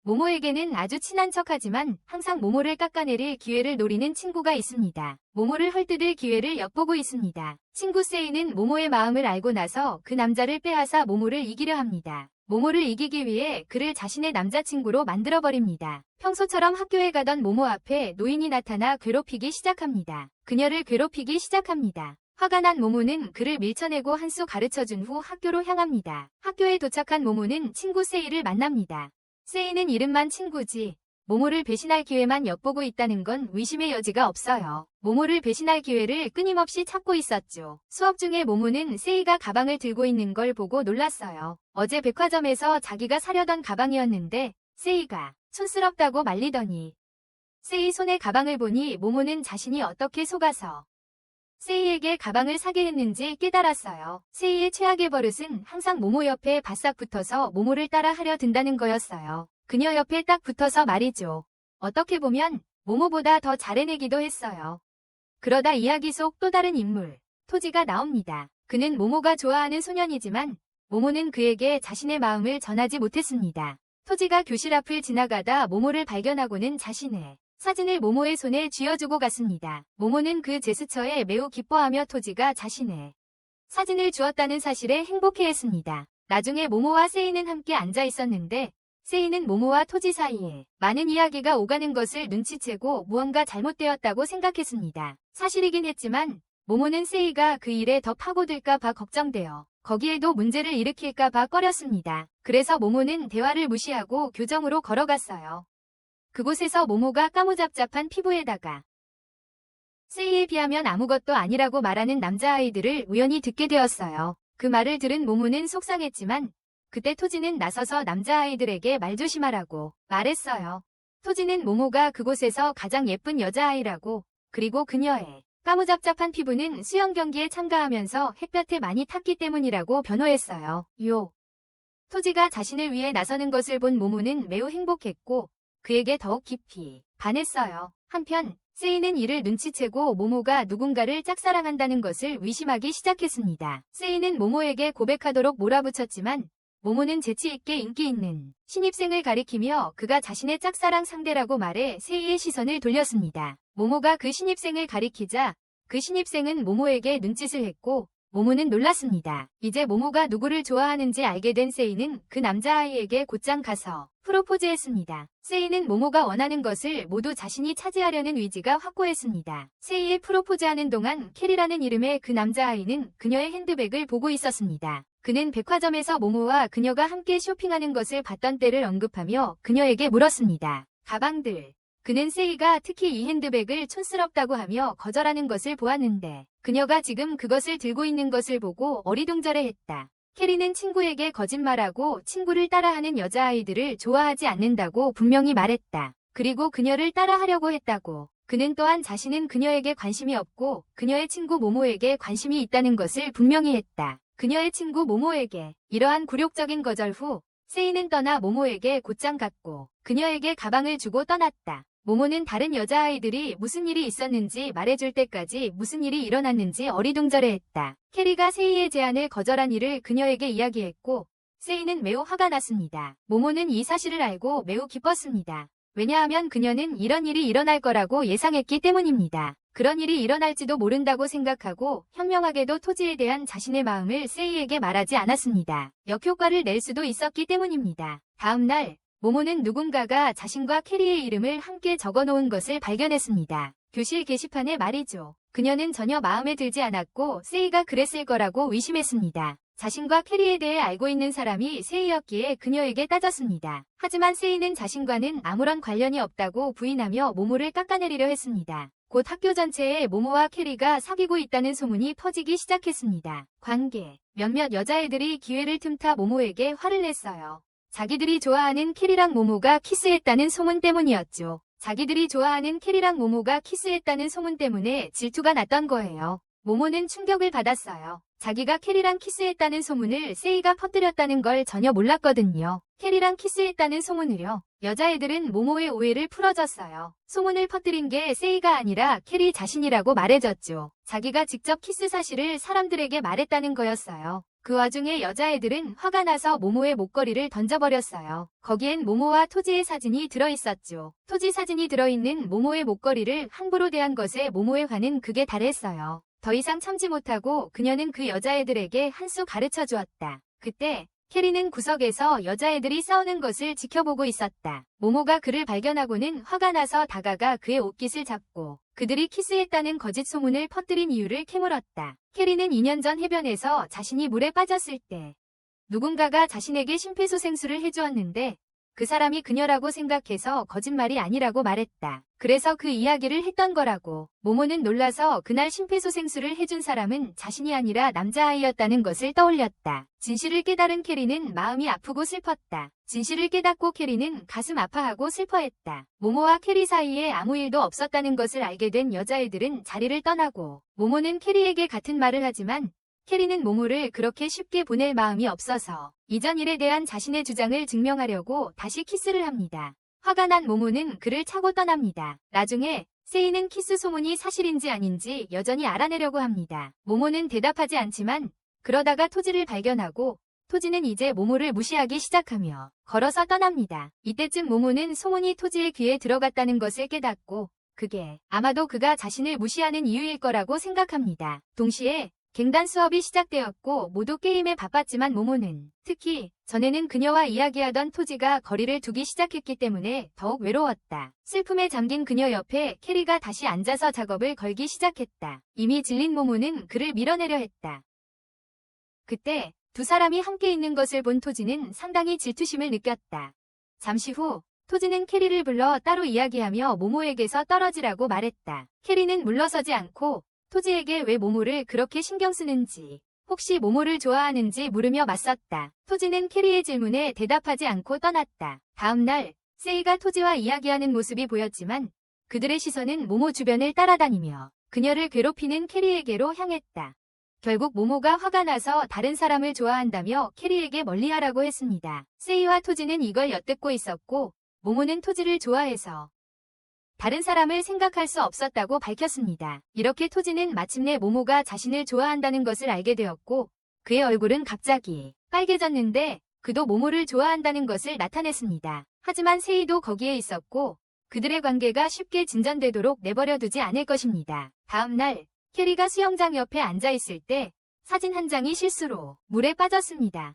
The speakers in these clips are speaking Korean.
모모에게는 아주 친한 척하지만 항상 모모를 깎아내릴 기회를 노리는 친구가 있습니다. 모모를 헐뜯을 기회를 엿보고 있습니다. 친구 세이는 모모의 마음을 알고 나서 그 남자를 빼앗아 모모를 이기려 합니다. 모모를 이기기 위해 그를 자신의 남자친구로 만들어버립니다. 평소처럼 학교에 가던 모모 앞에 노인이 나타나 괴롭히기 시작합니다. 그녀를 괴롭히기 시작합니다. 화가 난 모모는 그를 밀쳐내고 한 수 가르쳐준 후 학교로 향합니다. 학교에 도착한 모모는 친구 세이를 만납니다. 세이는 이름만 친구지 모모를 배신할 기회만 엿보고 있다는 건 의심의 여지가 없어요. 모모를 배신할 기회를 끊임없이 찾고 있었죠. 수업 중에 모모는 세이가 가방을 들고 있는 걸 보고 놀랐어요. 어제 백화점에서 자기가 사려던 가방이었는데 세이가 촌스럽다고 말리더니 세이 손에 가방을 보니 모모는 자신이 어떻게 속아서 세이에게 가방을 사게 했는지 깨달았어요. 세이의 최악의 버릇은 항상 모모 옆에 바싹 붙어서 모모를 따라 하려 든다는 거였어요. 그녀 옆에 딱 붙어서 말이죠. 어떻게 보면 모모보다 더 잘해내기도 했어요. 그러다 이야기 속 또 다른 인물, 토지가 나옵니다. 그는 모모가 좋아하는 소년이지만 모모는 그에게 자신의 마음을 전하지 못했습니다. 토지가 교실 앞을 지나가다 모모를 발견하고는 자신의 사진을 모모의 손에 쥐어주고 갔습니다. 모모는 그 제스처에 매우 기뻐하며 토지가 자신의 사진을 주었다는 사실에 행복해했습니다. 나중에 모모와 세이는 함께 앉아 있었는데 세이는 모모와 토지 사이에 많은 이야기가 오가는 것을 눈치채고 무언가 잘못되었다고 생각했습니다. 사실이긴 했지만 모모는 세이가 그 일에 더 파고들까 봐 걱정되어 거기에도 문제를 일으킬까 봐 꺼렸습니다. 그래서 모모는 대화를 무시하고 교정으로 걸어갔어요. 그곳에서 모모가 까무잡잡한 피부에다가 세이에 비하면 아무것도 아니라고 말하는 남자아이들을 우연히 듣게 되었어요. 그 말을 들은 모모는 속상했지만 그때 토지는 나서서 남자아이들에게 말조심하라고 말했어요. 토지는 모모가 그곳에서 가장 예쁜 여자아이라고 그리고 그녀의 까무잡잡한 피부는 수영 경기에 참가하면서 햇볕에 많이 탔기 때문이라고 변호했어요. 토지가 자신을 위해 나서는 것을 본 모모는 매우 행복했고 그에게 더욱 깊이 반했어요. 한편 세이는 이를 눈치채고 모모가 누군가를 짝사랑한다는 것을 의심하기 시작했습니다. 세이는 모모에게 고백하도록 몰아붙였지만 모모는 재치있게 인기 있는 신입생을 가리키며 그가 자신의 짝사랑 상대라고 말해 세이의 시선을 돌렸습니다. 모모가 그 신입생을 가리키자 그 신입생은 모모에게 눈짓을 했고 모모는 놀랐습니다. 이제 모모가 누구를 좋아하는지 알게 된 세이는 그 남자아이에게 곧장 가서 프로포즈했습니다. 세이는 모모가 원하는 것을 모두 자신이 차지하려는 의지가 확고했습니다. 세이의 프로포즈하는 동안 캐리라는 이름의 그 남자아이는 그녀의 핸드백을 보고 있었습니다. 그는 백화점에서 모모와 그녀가 함께 쇼핑하는 것을 봤던 때를 언급하며 그녀에게 물었습니다. 가방들. 그는 세이가 특히 이 핸드백을 촌스럽다고 하며 거절하는 것을 보았는데 그녀가 지금 그것을 들고 있는 것을 보고 어리둥절해했다. 캐리는 친구에게 거짓말하고 친구를 따라하는 여자아이들을 좋아하지 않는다고 분명히 말했다. 그리고 그녀를 따라하려고 했다고. 그는 또한 자신은 그녀에게 관심이 없고 그녀의 친구 모모에게 관심이 있다는 것을 분명히 했다. 그녀의 친구 모모에게 이러한 굴욕적인 거절 후 세이는 떠나 모모에게 곧장 갔고 그녀에게 가방을 주고 떠났다. 모모는 다른 여자아이들이 무슨 일이 있었는지 말해줄 때까지 무슨 일이 일어났는지 어리둥절해했다. 캐리가 세이의 제안을 거절한 일을 그녀에게 이야기했고 세이는 매우 화가 났습니다. 모모는 이 사실을 알고 매우 기뻤습니다. 왜냐하면 그녀는 이런 일이 일어날 거라고 예상했기 때문입니다. 그런 일이 일어날지도 모른다고 생각하고 현명하게도 토지에 대한 자신의 마음을 세이에게 말하지 않았습니다. 역효과를 낼 수도 있었기 때문입니다. 다음 날 모모는 누군가가 자신과 캐리의 이름을 함께 적어놓은 것을 발견했습니다. 교실 게시판에 말이죠. 그녀는 전혀 마음에 들지 않았고 세이가 그랬을 거라고 의심했습니다. 자신과 캐리에 대해 알고 있는 사람이 세이였기에 그녀에게 따졌습니다. 하지만 세이는 자신과는 아무런 관련이 없다고 부인하며 모모를 깎아내리려 했습니다. 곧 학교 전체에 모모와 캐리가 사귀고 있다는 소문이 퍼지기 시작했습니다. 관계. 몇몇 여자애들이 기회를 틈타 모모에게 화를 냈어요. 자기들이 좋아하는 캐리랑 모모가 키스했다는 소문 때문이었죠. 자기들이 좋아하는 캐리랑 모모가 키스했다는 소문 때문에 질투가 났던 거예요. 모모는 충격을 받았어요. 자기가 캐리랑 키스했다는 소문을 세이가 퍼뜨렸다는 걸 전혀 몰랐거든요. 캐리랑 키스했다는 소문을요. 여자애들은 모모의 오해를 풀어줬어요. 소문을 퍼뜨린 게 세이가 아니라 캐리 자신이라고 말해줬죠. 자기가 직접 키스 사실을 사람들에게 말했다는 거였어요. 그 와중에 여자애들은 화가 나서 모모의 목걸이를 던져버렸어요. 거기엔 모모와 토지의 사진이 들어있었죠. 토지 사진이 들어있는 모모의 목걸이를 함부로 대한 것에 모모의 화는 극에 달했어요. 더 이상 참지 못하고 그녀는 그 여자애들에게 한 수 가르쳐 주었다. 그때 캐리는 구석에서 여자애들이 싸우는 것을 지켜보고 있었다. 모모가 그를 발견하고는 화가 나서 다가가 그의 옷깃을 잡고 그들이 키스했다는 거짓 소문을 퍼뜨린 이유를 캐물었다. 캐리는 2년 전 해변에서 자신이 물에 빠졌을 때 누군가가 자신에게 심폐소생술을 해주었는데 그 사람이 그녀라고 생각해서 거짓말이 아니라고 말했다. 그래서 그 이야기를 했던 거라고. 모모는 놀라서 그날 심폐소생술을 해준 사람은 자신이 아니라 남자아이였다는 것을 떠올렸다. 진실을 깨달은 캐리는 마음이 아프고 슬펐다. 진실을 깨닫고 캐리는 가슴 아파하고 슬퍼했다. 모모와 캐리 사이에 아무 일도 없었다는 것을 알게 된 여자애들은 자리를 떠나고 모모는 캐리에게 같은 말을 하지만 캐리는 모모를 그렇게 쉽게 보낼 마음이 없어서 이전 일에 대한 자신의 주장을 증명하려고 다시 키스를 합니다. 화가 난 모모는 그를 차고 떠납니다. 나중에 세이는 키스 소문이 사실인지 아닌지 여전히 알아내려고 합니다. 모모는 대답하지 않지만 그러다가 토지를 발견하고 토지는 이제 모모를 무시하기 시작하며 걸어서 떠납니다. 이때쯤 모모는 소문이 토지의 귀에 들어갔다는 것을 깨닫고 그게 아마도 그가 자신을 무시하는 이유일 거라고 생각합니다. 동시에 갱단 수업이 시작되었고 모두 게임에 바빴지만 모모는 특히 전에는 그녀와 이야기하던 토지가 거리를 두기 시작했기 때문에 더욱 외로웠다. 슬픔에 잠긴 그녀 옆에 캐리가 다시 앉아서 작업을 걸기 시작했다. 이미 질린 모모는 그를 밀어내려 했다. 그때 두 사람이 함께 있는 것을 본 토지는 상당히 질투심을 느꼈다. 잠시 후 토지는 캐리를 불러 따로 이야기하며 모모에게서 떨어지라고 말했다. 캐리는 물러서지 않고 토지에게 왜 모모를 그렇게 신경 쓰는지, 혹시 모모를 좋아하는지 물으며 맞섰다. 토지는 캐리의 질문에 대답하지 않고 떠났다. 다음 날 세이가 토지와 이야기하는 모습이 보였지만 그들의 시선은 모모 주변을 따라다니며 그녀를 괴롭히는 캐리에게로 향했다. 결국 모모가 화가 나서 다른 사람을 좋아한다며 캐리에게 멀리하라고 했습니다. 세이와 토지는 이걸 엿듣고 있었고 모모는 토지를 좋아해서 다른 사람을 생각할 수 없었다고 밝혔습니다. 이렇게 토지는 마침내 모모가 자신을 좋아한다는 것을 알게 되었고 그의 얼굴은 갑자기 빨개졌는데 그도 모모를 좋아한다는 것을 나타냈습니다. 하지만 세이도 거기에 있었고 그들의 관계가 쉽게 진전되도록 내버려두지 않을 것입니다. 다음 날 캐리가 수영장 옆에 앉아있을 때 사진 한 장이 실수로 물에 빠졌습니다.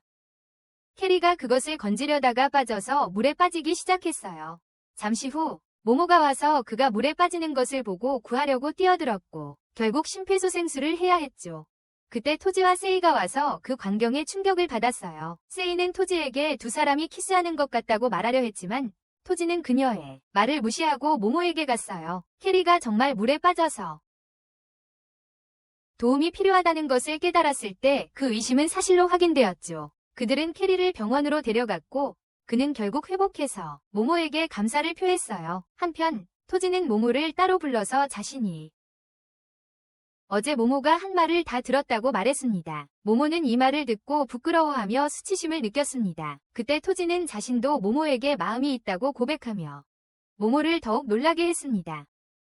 캐리가 그것을 건지려다가 빠져서 물에 빠지기 시작했어요. 잠시 후 모모가 와서 그가 물에 빠지는 것을 보고 구하려고 뛰어들었고 결국 심폐소생술을 해야 했죠. 그때 토지와 세이가 와서 그 광경에 충격을 받았어요. 세이는 토지에게 두 사람이 키스하는 것 같다고 말하려 했지만 토지는 그녀의 말을 무시하고 모모에게 갔어요. 캐리가 정말 물에 빠져서 도움이 필요하다는 것을 깨달았을 때 그 의심은 사실로 확인되었죠. 그들은 캐리를 병원으로 데려갔고 그는 결국 회복해서 모모에게 감사를 표했어요. 한편 토지는 모모를 따로 불러서 자신이 어제 모모가 한 말을 다 들었다고 말했습니다. 모모는 이 말을 듣고 부끄러워하며 수치심을 느꼈습니다. 그때 토지는 자신도 모모에게 마음이 있다고 고백하며 모모를 더욱 놀라게 했습니다.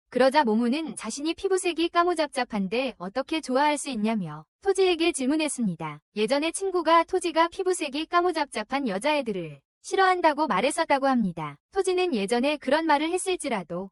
그러자 모모는 자신이 피부색이 까무잡잡한데 어떻게 좋아할 수 있냐며 토지에게 질문했습니다. 예전에 친구가 토지가 피부색이 까무잡잡한 여자애들을 싫어한다고 말했었다고 합니다. 토지는 예전에 그런 말을 했을지라도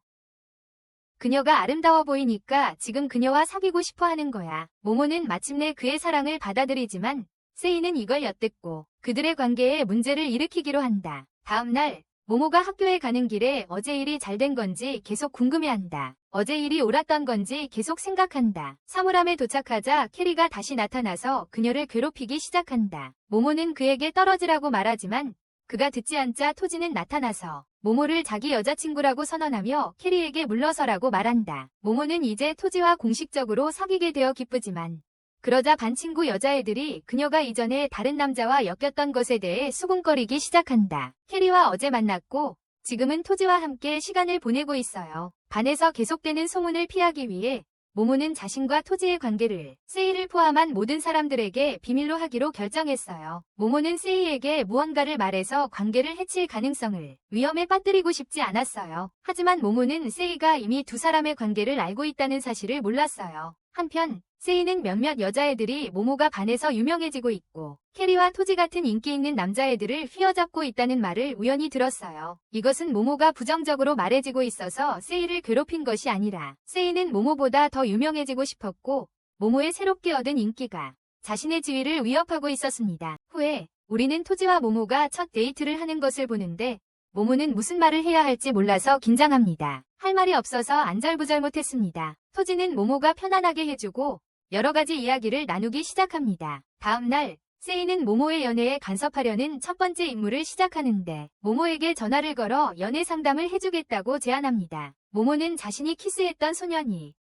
그녀가 아름다워 보이니까 지금 그녀와 사귀고 싶어 하는 거야. 모모는 마침내 그의 사랑을 받아들이지만 세이는 이걸 엿듣고 그들의 관계에 문제를 일으키기로 한다. 다음 날 모모가 학교에 가는 길에 어제 일이 잘 된 건지 계속 궁금해한다. 어제 일이 옳았던 건지 계속 생각한다. 사물함에 도착하자 캐리가 다시 나타나서 그녀를 괴롭히기 시작한다. 모모는 그에게 떨어지라고 말하지만 그가 듣지 않자 토지는 나타나서 모모를 자기 여자친구라고 선언하며 캐리에게 물러서라고 말한다. 모모는 이제 토지와 공식적으로 사귀게 되어 기쁘지만 그러자 반 친구 여자애들이 그녀가 이전에 다른 남자와 엮였던 것에 대해 수군거리기 시작한다. 캐리와 어제 만났고 지금은 토지와 함께 시간을 보내고 있어요. 반에서 계속되는 소문을 피하기 위해 모모는 자신과 토지의 관계를 세이를 포함한 모든 사람들에게 비밀로 하기로 결정했어요. 모모는 세이에게 무언가를 말해서 관계를 해칠 가능성을 위험에 빠뜨리고 싶지 않았어요. 하지만 모모는 세이가 이미 두 사람의 관계를 알고 있다는 사실을 몰랐어요. 한편 세이는 몇몇 여자애들이 모모가 반해서 유명해지고 있고 캐리와 토지 같은 인기 있는 남자애들을 휘어잡고 있다는 말을 우연히 들었어요. 이것은 모모가 부정적으로 말해지고 있어서 세이를 괴롭힌 것이 아니라 세이는 모모보다 더 유명해지고 싶었고 모모의 새롭게 얻은 인기가 자신의 지위를 위협하고 있었습니다. 후에 우리는 토지와 모모가 첫 데이트를 하는 것을 보는데 모모는 무슨 말을 해야 할지 몰라서 긴장합니다. 할 말이 없어서 안절부절 못했습니다. 토지는 모모가 편안하게 해주고 여러 가지 이야기를 나누기 시작합니다. 다음 날 세이는 모모의 연애에 간섭하려는 첫 번째 임무를 시작하는데 모모에게 전화를 걸어 연애 상담을 해주겠다고 제안합니다. 모모는 자신이 키스했던 소년이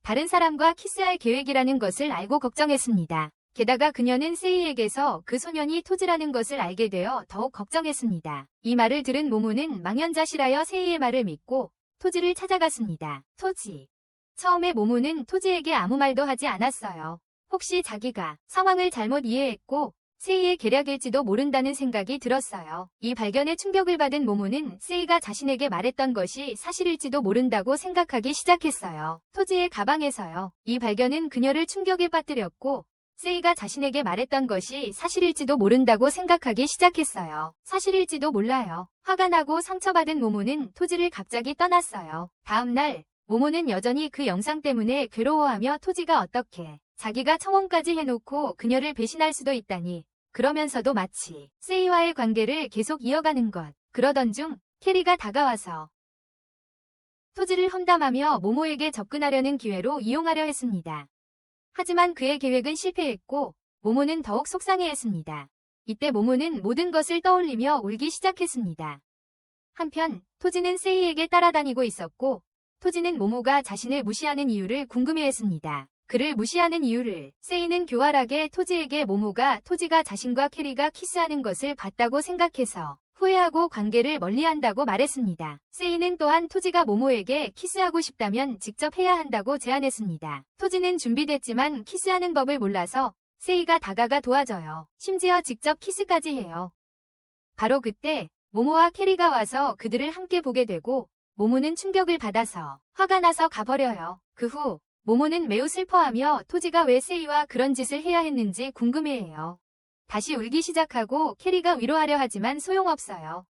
다른 사람과 키스할 계획이라는 것을 알고 걱정했습니다. 게다가 그녀는 세이에게서 그 소년이 토지라는 것을 알게 되어 더욱 걱정했습니다. 이 말을 들은 모모는 망연자실하여 세이의 말을 믿고 토지를 찾아갔습니다. 토지. 처음에 모모는 토지에게 아무 말도 하지 않았어요. 혹시 자기가 상황을 잘못 이해했고 세이의 계략일지도 모른다는 생각이 들었어요. 이 발견에 충격을 받은 모모는 세이가 자신에게 말했던 것이 사실일지도 모른다고 생각하기 시작했어요. 토지의 가방에서요. 이 발견은 그녀를 충격에 빠뜨렸고 세이가 자신에게 말했던 것이 사실일지도 모른다고 생각하기 시작했어요. 사실일지도 몰라요. 화가 나고 상처받은 모모는 토지를 갑자기 떠났어요. 다음 날 모모는 여전히 그 영상 때문에 괴로워하며 토지가 어떻게 자기가 청혼까지 해놓고 그녀를 배신할 수도 있다니 그러면서도 마치 세이와의 관계를 계속 이어가는 것. 그러던 중 캐리가 다가와서 토지를 험담하며 모모에게 접근하려는 기회로 이용하려 했습니다. 하지만 그의 계획은 실패했고 모모는 더욱 속상해했습니다. 이때 모모는 모든 것을 떠올리며 울기 시작했습니다. 한편 토지는 세이에게 따라다니고 있었고 토지는 모모가 자신을 무시하는 이유를 궁금해했습니다. 그를 무시하는 이유를 세이는 교활하게 토지에게 모모가 토지가 자신과 캐리가 키스하는 것을 봤다고 생각해서 후회하고 관계를 멀리한다고 말했습니다. 세이는 또한 토지가 모모에게 키스하고 싶다면 직접 해야 한다고 제안했습니다. 토지는 준비됐지만 키스하는 법을 몰라서 세이가 다가가 도와줘요. 심지어 직접 키스까지 해요. 바로 그때 모모와 캐리가 와서 그들을 함께 보게 되고 모모는 충격을 받아서 화가 나서 가버려요. 그 후 모모는 매우 슬퍼하며 토지가 왜 세이와 그런 짓을 해야 했는지 궁금해해요. 다시 울기 시작하고 캐리가 위로하려 하지만 소용없어요.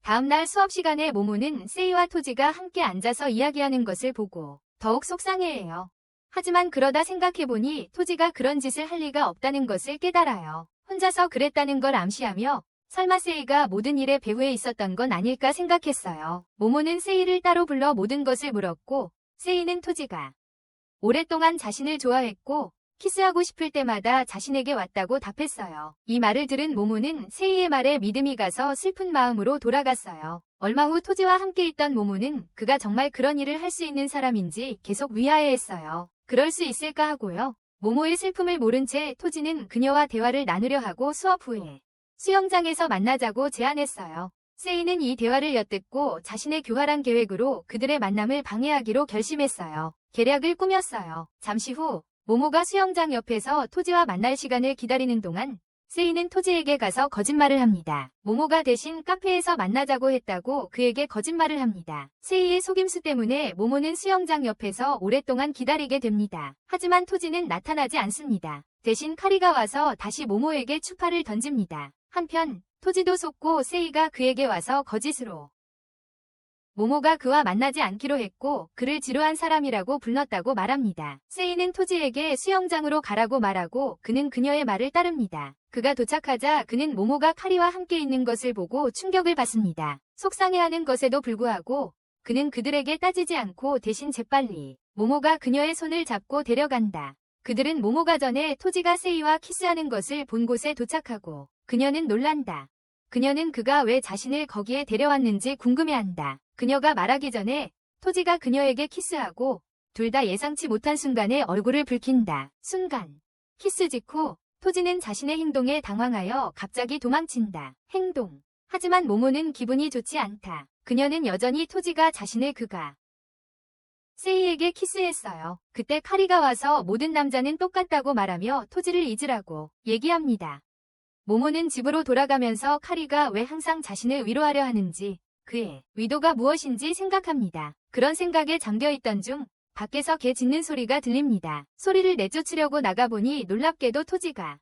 다음날 수업 시간에 모모는 세이와 토지가 함께 앉아서 이야기하는 것을 보고 더욱 속상해해요. 하지만 그러다 생각해보니 토지가 그런 짓을 할 리가 없다는 것을 깨달아요. 혼자서 그랬다는 걸 암시하며 설마 세이가 모든 일의 배후에 있었던 건 아닐까 생각했어요. 모모는 세이를 따로 불러 모든 것을 물었고 세이는 토지가 오랫동안 자신을 좋아했고 키스하고 싶을 때마다 자신에게 왔다고 답했어요. 이 말을 들은 모모는 세이의 말에 믿음이 가서 슬픈 마음으로 돌아갔어요. 얼마 후 토지와 함께 있던 모모는 그가 정말 그런 일을 할 수 있는 사람인지 계속 위아해했어요. 그럴 수 있을까 하고요. 모모의 슬픔을 모른 채 토지는 그녀와 대화를 나누려 하고 수업 후에 수영장에서 만나자고 제안했어요. 세이는 이 대화를 엿듣고 자신의 교활한 계획으로 그들의 만남을 방해하기로 결심했어요. 계략을 꾸몄어요. 잠시 후 모모가 수영장 옆에서 토지와 만날 시간을 기다리는 동안 세이는 토지에게 가서 거짓말을 합니다. 모모가 대신 카페에서 만나자고 했다고 그에게 거짓말을 합니다. 세이의 속임수 때문에 모모는 수영장 옆에서 오랫동안 기다리게 됩니다. 하지만 토지는 나타나지 않습니다. 대신 카리가 와서 다시 모모에게 추파를 던집니다. 한편 토지도 속고 세이가 그에게 와서 거짓으로 모모가 그와 만나지 않기로 했고 그를 지루한 사람이라고 불렀다고 말합니다. 세이는 토지에게 수영장으로 가라고 말하고 그는 그녀의 말을 따릅니다. 그가 도착하자 그는 모모가 카리와 함께 있는 것을 보고 충격을 받습니다. 속상해하는 것에도 불구하고 그는 그들에게 따지지 않고 대신 재빨리 모모가 그녀의 손을 잡고 데려간다. 그들은 모모가 전에 토지가 세이와 키스하는 것을 본 곳에 도착하고 그녀는 놀란다. 그녀는 그가 왜 자신을 거기에 데려왔는지 궁금해한다. 그녀가 말하기 전에 토지가 그녀에게 키스하고 둘 다 예상치 못한 순간에 얼굴을 붉힌다. 순간 키스 직후 토지는 자신의 행동에 당황하여 갑자기 도망친다. 행동. 하지만 모모는 기분이 좋지 않다. 그녀는 여전히 토지가 자신을 그가 세이에게 키스했어요. 그때 카리가 와서 모든 남자는 똑같다고 말하며 토지를 잊으라고 얘기합니다. 모모는 집으로 돌아가면서 카리가 왜 항상 자신을 위로하려 하는지, 그의 의도가 무엇인지 생각합니다. 그런 생각에 잠겨있던 중 밖에서 개 짖는 소리가 들립니다. 소리를 내쫓으려고 나가보니 놀랍게도 토지가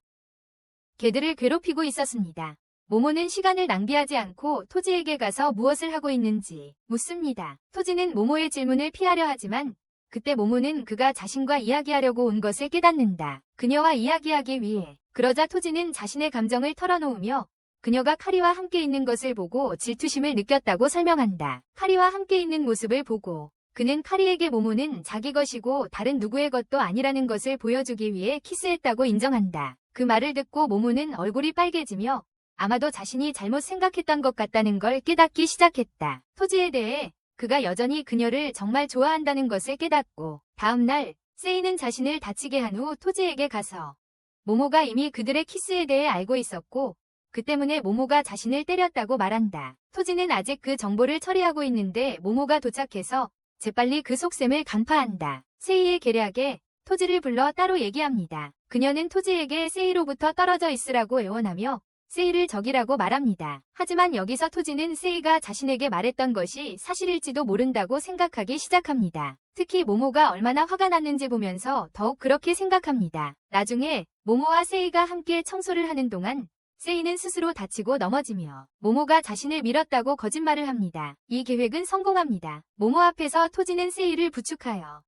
개들을 괴롭히고 있었습니다. 모모는 시간을 낭비하지 않고 토지에게 가서 무엇을 하고 있는지 묻습니다. 토지는 모모의 질문을 피하려 하지만 그때 모모는 그가 자신과 이야기하려고 온 것을 깨닫는다. 그녀와 이야기하기 위해. 그러자 토지는 자신의 감정을 털어놓으며 그녀가 카리와 함께 있는 것을 보고 질투심을 느꼈다고 설명한다. 카리와 함께 있는 모습을 보고 그는 카리에게 모모는 자기 것이고 다른 누구의 것도 아니라는 것을 보여주기 위해 키스했다고 인정한다. 그 말을 듣고 모모는 얼굴이 빨개지며 아마도 자신이 잘못 생각했던 것 같다는 걸 깨닫기 시작했다. 토지에 대해 그가 여전히 그녀를 정말 좋아한다는 것을 깨닫고 다음 날 세이는 자신을 다치게 한 후 토지에게 가서 모모가 이미 그들의 키스에 대해 알고 있었고 그 때문에 모모가 자신을 때렸다고 말한다. 토지는 아직 그 정보를 처리하고 있는데 모모가 도착해서 재빨리 그 속셈을 간파한다. 세이의 계략에 토지를 불러 따로 얘기합니다. 그녀는 토지에게 세이로부터 떨어져 있으라고 애원하며 세이를 적이라고 말합니다. 하지만 여기서 토지는 세이가 자신에게 말했던 것이 사실일지도 모른다고 생각하기 시작합니다. 특히 모모가 얼마나 화가 났는지 보면서 더욱 그렇게 생각합니다. 나중에 모모와 세이가 함께 청소를 하는 동안 세이는 스스로 다치고 넘어지며 모모가 자신을 밀었다고 거짓말을 합니다. 이 계획은 성공합니다. 모모 앞에서 토지는 세이를 부축하여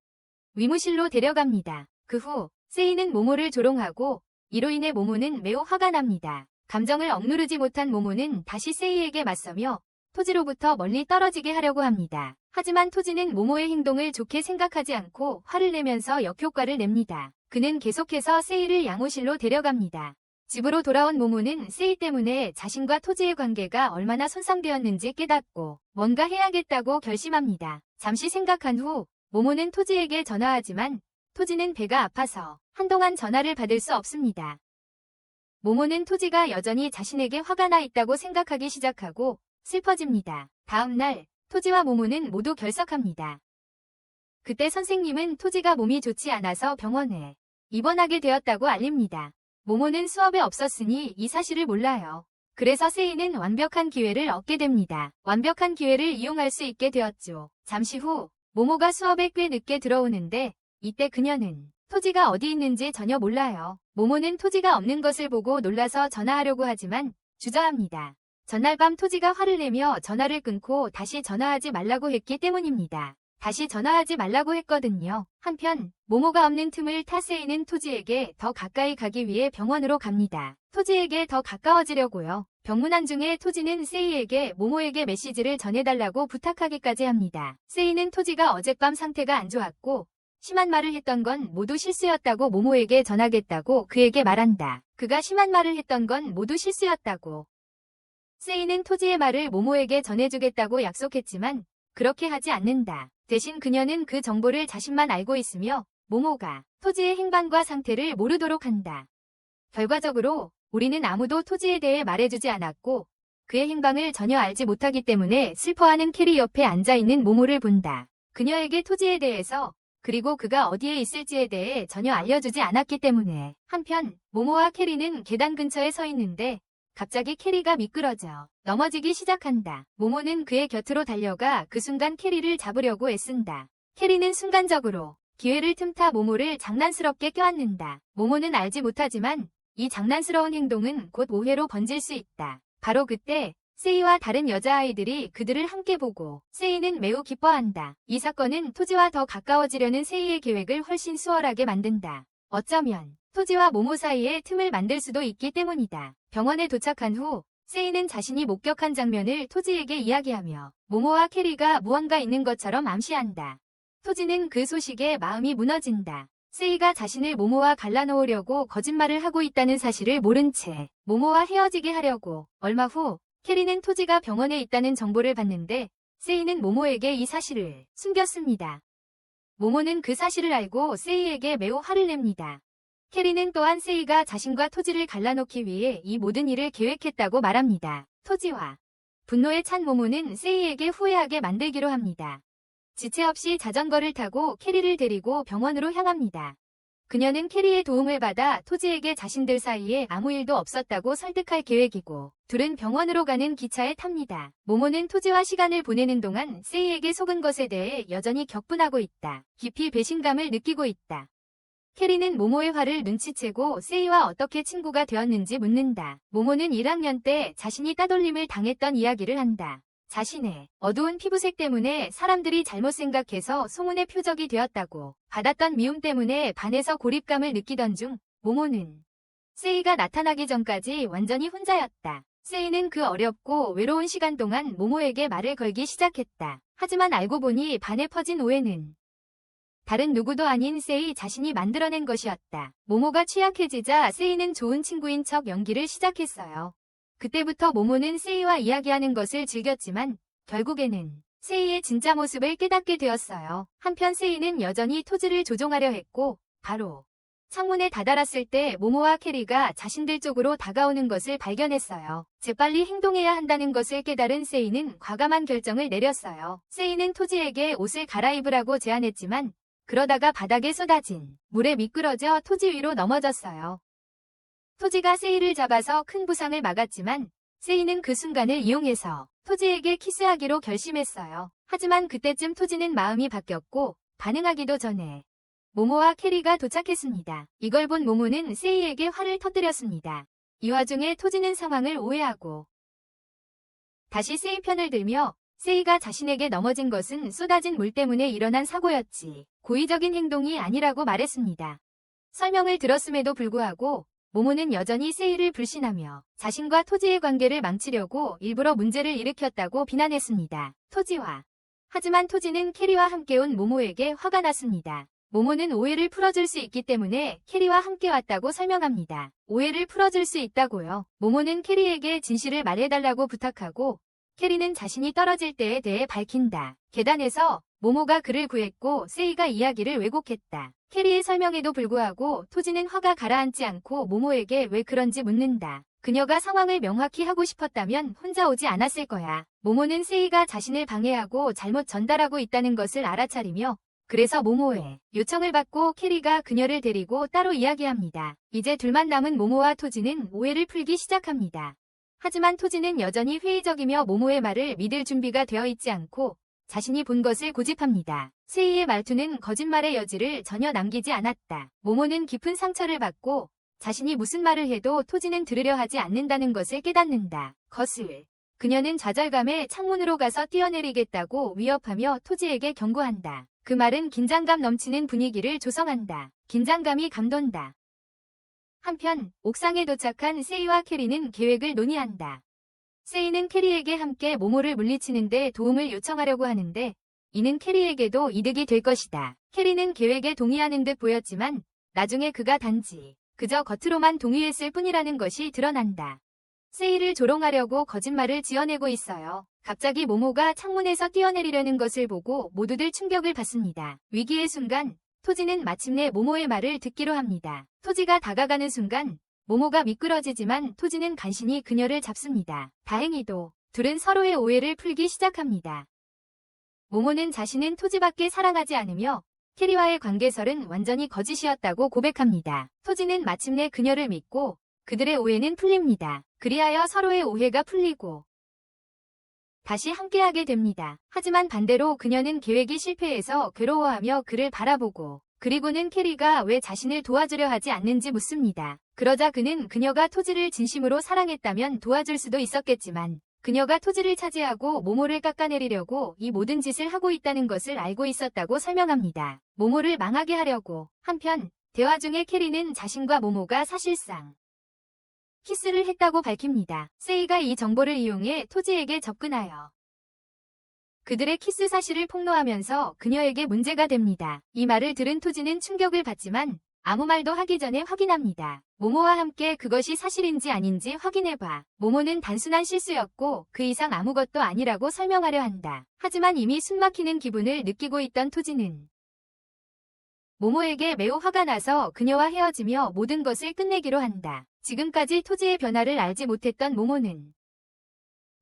위무실로 데려갑니다. 그 후 세이는 모모를 조롱하고 이로 인해 모모는 매우 화가 납니다. 감정을 억누르지 못한 모모는 다시 세이에게 맞서며 토지로부터 멀리 떨어지게 하려고 합니다. 하지만 토지는 모모의 행동을 좋게 생각하지 않고 화를 내면서 역효과를 냅니다. 그는 계속해서 세이를 양호실로 데려갑니다. 집으로 돌아온 모모는 세이 때문에 자신과 토지의 관계가 얼마나 손상되었는지 깨닫고 뭔가 해야겠다고 결심합니다. 잠시 생각한 후 모모는 토지에게 전화하지만 토지는 배가 아파서 한동안 전화를 받을 수 없습니다. 모모는 토지가 여전히 자신에게 화가 나 있다고 생각하기 시작하고 슬퍼집니다. 다음 날 토지와 모모는 모두 결석합니다. 그때 선생님은 토지가 몸이 좋지 않아서 병원에 입원하게 되었다고 알립니다. 모모는 수업에 없었으니 이 사실을 몰라요. 그래서 세이는 완벽한 기회를 얻게 됩니다. 완벽한 기회를 이용할 수 있게 되었죠. 잠시 후 모모가 수업에 꽤 늦게 들어오는데 이때 그녀는 토지가 어디 있는지 전혀 몰라요. 모모는 토지가 없는 것을 보고 놀라서 전화하려고 하지만 주저합니다. 전날 밤 토지가 화를 내며 전화를 끊고 다시 전화하지 말라고 했기 때문입니다. 다시 전화하지 말라고 했거든요. 한편 모모가 없는 틈을 타 세이는 토지에게 더 가까이 가기 위해 병원으로 갑니다. 토지에게 더 가까워지려고요. 병문안 중에 토지는 세이에게 모모에게 메시지를 전해달라고 부탁하기까지 합니다. 세이는 토지가 어젯밤 상태가 안 좋았고 심한 말을 했던 건 모두 실수였다고 모모에게 전하겠다고 그에게 말한다. 그가 심한 말을 했던 건 모두 실수였다고. 세이는 토지의 말을 모모에게 전해주겠다고 약속했지만 그렇게 하지 않는다. 대신 그녀는 그 정보를 자신만 알고 있으며 모모가 토지의 행방과 상태를 모르도록 한다. 결과적으로 우리는 아무도 토지에 대해 말해주지 않았고 그의 행방을 전혀 알지 못하기 때문에 슬퍼하는 캐리 옆에 앉아있는 모모를 본다. 그녀에게 토지에 대해서 그리고 그가 어디에 있을지에 대해 전혀 알려주지 않았기 때문에. 한편 모모와 캐리는 계단 근처에 서 있는데 갑자기 캐리가 미끄러져 넘어지기 시작한다. 모모는 그의 곁으로 달려가 그 순간 캐리를 잡으려고 애쓴다. 캐리는 순간적으로 기회를 틈타 모모를 장난스럽게 껴안는다. 모모는 알지 못하지만 이 장난스러운 행동은 곧 오해로 번질 수 있다. 바로 그때 세이와 다른 여자아이들이 그들을 함께 보고 세이는 매우 기뻐한다. 이 사건은 토지와 더 가까워지려는 세이의 계획을 훨씬 수월하게 만든다. 어쩌면 토지와 모모 사이에 틈을 만들 수도 있기 때문이다. 병원에 도착한 후 세이는 자신이 목격한 장면을 토지에게 이야기하며 모모와 캐리가 무언가 있는 것처럼 암시한다. 토지는 그 소식에 마음이 무너진다. 세이가 자신을 모모와 갈라놓으려고 거짓말을 하고 있다는 사실을 모른 채 모모와 헤어지게 하려고. 얼마 후 캐리는 토지가 병원에 있다는 정보를 받는데 세이는 모모에게 이 사실을 숨겼습니다. 모모는 그 사실을 알고 세이에게 매우 화를 냅니다. 캐리는 또한 세이가 자신과 토지를 갈라놓기 위해 이 모든 일을 계획했다고 말합니다. 토지와 분노에 찬 모모는 세이에게 후회하게 만들기로 합니다. 지체 없이 자전거를 타고 캐리를 데리고 병원으로 향합니다. 그녀는 캐리의 도움을 받아 토지에게 자신들 사이에 아무 일도 없었다고 설득할 계획이고 둘은 병원으로 가는 기차에 탑니다. 모모는 토지와 시간을 보내는 동안 세이에게 속은 것에 대해 여전히 격분하고 있다. 깊이 배신감을 느끼고 있다. 캐리는 모모의 화를 눈치채고 세이와 어떻게 친구가 되었는지 묻는다. 모모는 1학년 때 자신이 따돌림을 당했던 이야기를 한다. 자신의 어두운 피부색 때문에 사람들이 잘못 생각해서 소문의 표적이 되었다고 받았던 미움 때문에 반에서 고립감을 느끼던 중 모모는 세이가 나타나기 전까지 완전히 혼자였다. 세이는 그 어렵고 외로운 시간 동안 모모에게 말을 걸기 시작했다. 하지만 알고 보니 반에 퍼진 오해는 다른 누구도 아닌 세이 자신이 만들어낸 것이었다. 모모가 취약해지자 세이는 좋은 친구인 척 연기를 시작했어요. 그때부터 모모는 세이와 이야기하는 것을 즐겼지만 결국에는 세이의 진짜 모습을 깨닫게 되었어요. 한편 세이는 여전히 토지를 조종하려 했고 바로 창문에 다다랐을 때 모모와 캐리가 자신들 쪽으로 다가오는 것을 발견했어요. 재빨리 행동해야 한다는 것을 깨달은 세이는 과감한 결정을 내렸어요. 세이는 토지에게 옷을 갈아입으라고 제안했지만 그러다가 바닥에 쏟아진 물에 미끄러져 토지 위로 넘어졌어요. 토지가 세이를 잡아서 큰 부상을 막았지만 세이는 그 순간을 이용해서 토지에게 키스하기로 결심했어요. 하지만 그때쯤 토지는 마음이 바뀌었고 반응하기도 전에 모모와 캐리가 도착했습니다. 이걸 본 모모는 세이에게 화를 터뜨렸습니다. 이 와중에 토지는 상황을 오해하고 다시 세이 편을 들며 세이가 자신에게 넘어진 것은 쏟아진 물 때문에 일어난 사고였지 고의적인 행동이 아니라고 말했습니다. 설명을 들었음에도 불구하고 모모는 여전히 세이를 불신하며 자신과 토지의 관계를 망치려고 일부러 문제를 일으켰다고 비난했습니다. 하지만 토지는 캐리와 함께 온 모모에게 화가 났습니다. 모모는 오해를 풀어줄 수 있기 때문에 캐리와 함께 왔다고 설명합니다. 오해를 풀어줄 수 있다고요. 모모는 캐리에게 진실을 말해달라고 부탁하고 캐리는 자신이 떨어질 때에 대해 밝힌다. 계단에서 모모가 그를 구했고 세이가 이야기를 왜곡했다. 캐리의 설명에도 불구하고 토지는 화가 가라앉지 않고 모모에게 왜 그런지 묻는다. 그녀가 상황을 명확히 하고 싶었다면 혼자 오지 않았을 거야. 모모는 세이가 자신을 방해하고 잘못 전달하고 있다는 것을 알아차리며 그래서 모모의 요청을 받고 캐리가 그녀를 데리고 따로 이야기합니다. 이제 둘만 남은 모모와 토지는 오해를 풀기 시작합니다. 하지만 토지는 여전히 회의적이며 모모의 말을 믿을 준비가 되어 있지 않고 자신이 본 것을 고집합니다. 세이의 말투는 거짓말의 여지를 전혀 남기지 않았다. 모모는 깊은 상처를 받고 자신이 무슨 말을 해도 토지는 들으려 하지 않는다는 것을 깨닫는다. 그녀는 좌절감에 창문으로 가서 뛰어내리겠다고 위협하며 토지에게 경고한다. 그 말은 긴장감 넘치는 분위기를 조성한다. 긴장감이 감돈다. 한편 옥상에 도착한 세이와 캐리는 계획을 논의한다. 세이는 캐리에게 함께 모모를 물리치는데 도움을 요청하려고 하는데 이는 캐리에게도 이득이 될 것이다. 캐리는 계획에 동의하는 듯 보였지만 나중에 그가 단지 그저 겉으로만 동의했을 뿐이라는 것이 드러난다. 세이를 조롱하려고 거짓말을 지어내고 있어요. 갑자기 모모가 창문에서 뛰어내리려는 것을 보고 모두들 충격을 받습니다. 위기의 순간 토지는 마침내 모모의 말을 듣기로 합니다. 토지가 다가가는 순간 모모가 미끄러지지만 토지는 간신히 그녀를 잡습니다. 다행히도 둘은 서로의 오해를 풀기 시작합니다. 모모는 자신은 토지밖에 사랑하지 않으며 캐리와의 관계설은 완전히 거짓이었다고 고백합니다. 토지는 마침내 그녀를 믿고 그들의 오해는 풀립니다. 그리하여 서로의 오해가 풀리고 다시 함께하게 됩니다. 하지만 반대로 그녀는 계획이 실패해서 괴로워하며 그를 바라보고 그리고는 캐리가 왜 자신을 도와주려 하지 않는지 묻습니다. 그러자 그는 그녀가 토지를 진심으로 사랑했다면 도와줄 수도 있었겠지만 그녀가 토지를 차지하고 모모를 깎아내리려고 이 모든 짓을 하고 있다는 것을 알고 있었다고 설명합니다. 모모를 망하게 하려고. 한편 대화 중에 캐리는 자신과 모모가 사실상 키스를 했다고 밝힙니다. 세이가 이 정보를 이용해 토지에게 접근하여 그들의 키스 사실을 폭로하면서 그녀에게 문제가 됩니다. 이 말을 들은 토지는 충격을 받지만 아무 말도 하기 전에 확인합니다. 모모와 함께 그것이 사실인지 아닌지 확인해봐. 모모는 단순한 실수였고 그 이상 아무것도 아니라고 설명하려 한다. 하지만 이미 숨막히는 기분을 느끼고 있던 토지는 모모에게 매우 화가 나서 그녀와 헤어지며 모든 것을 끝내기로 한다. 지금까지 토지의 변화를 알지 못했던 모모는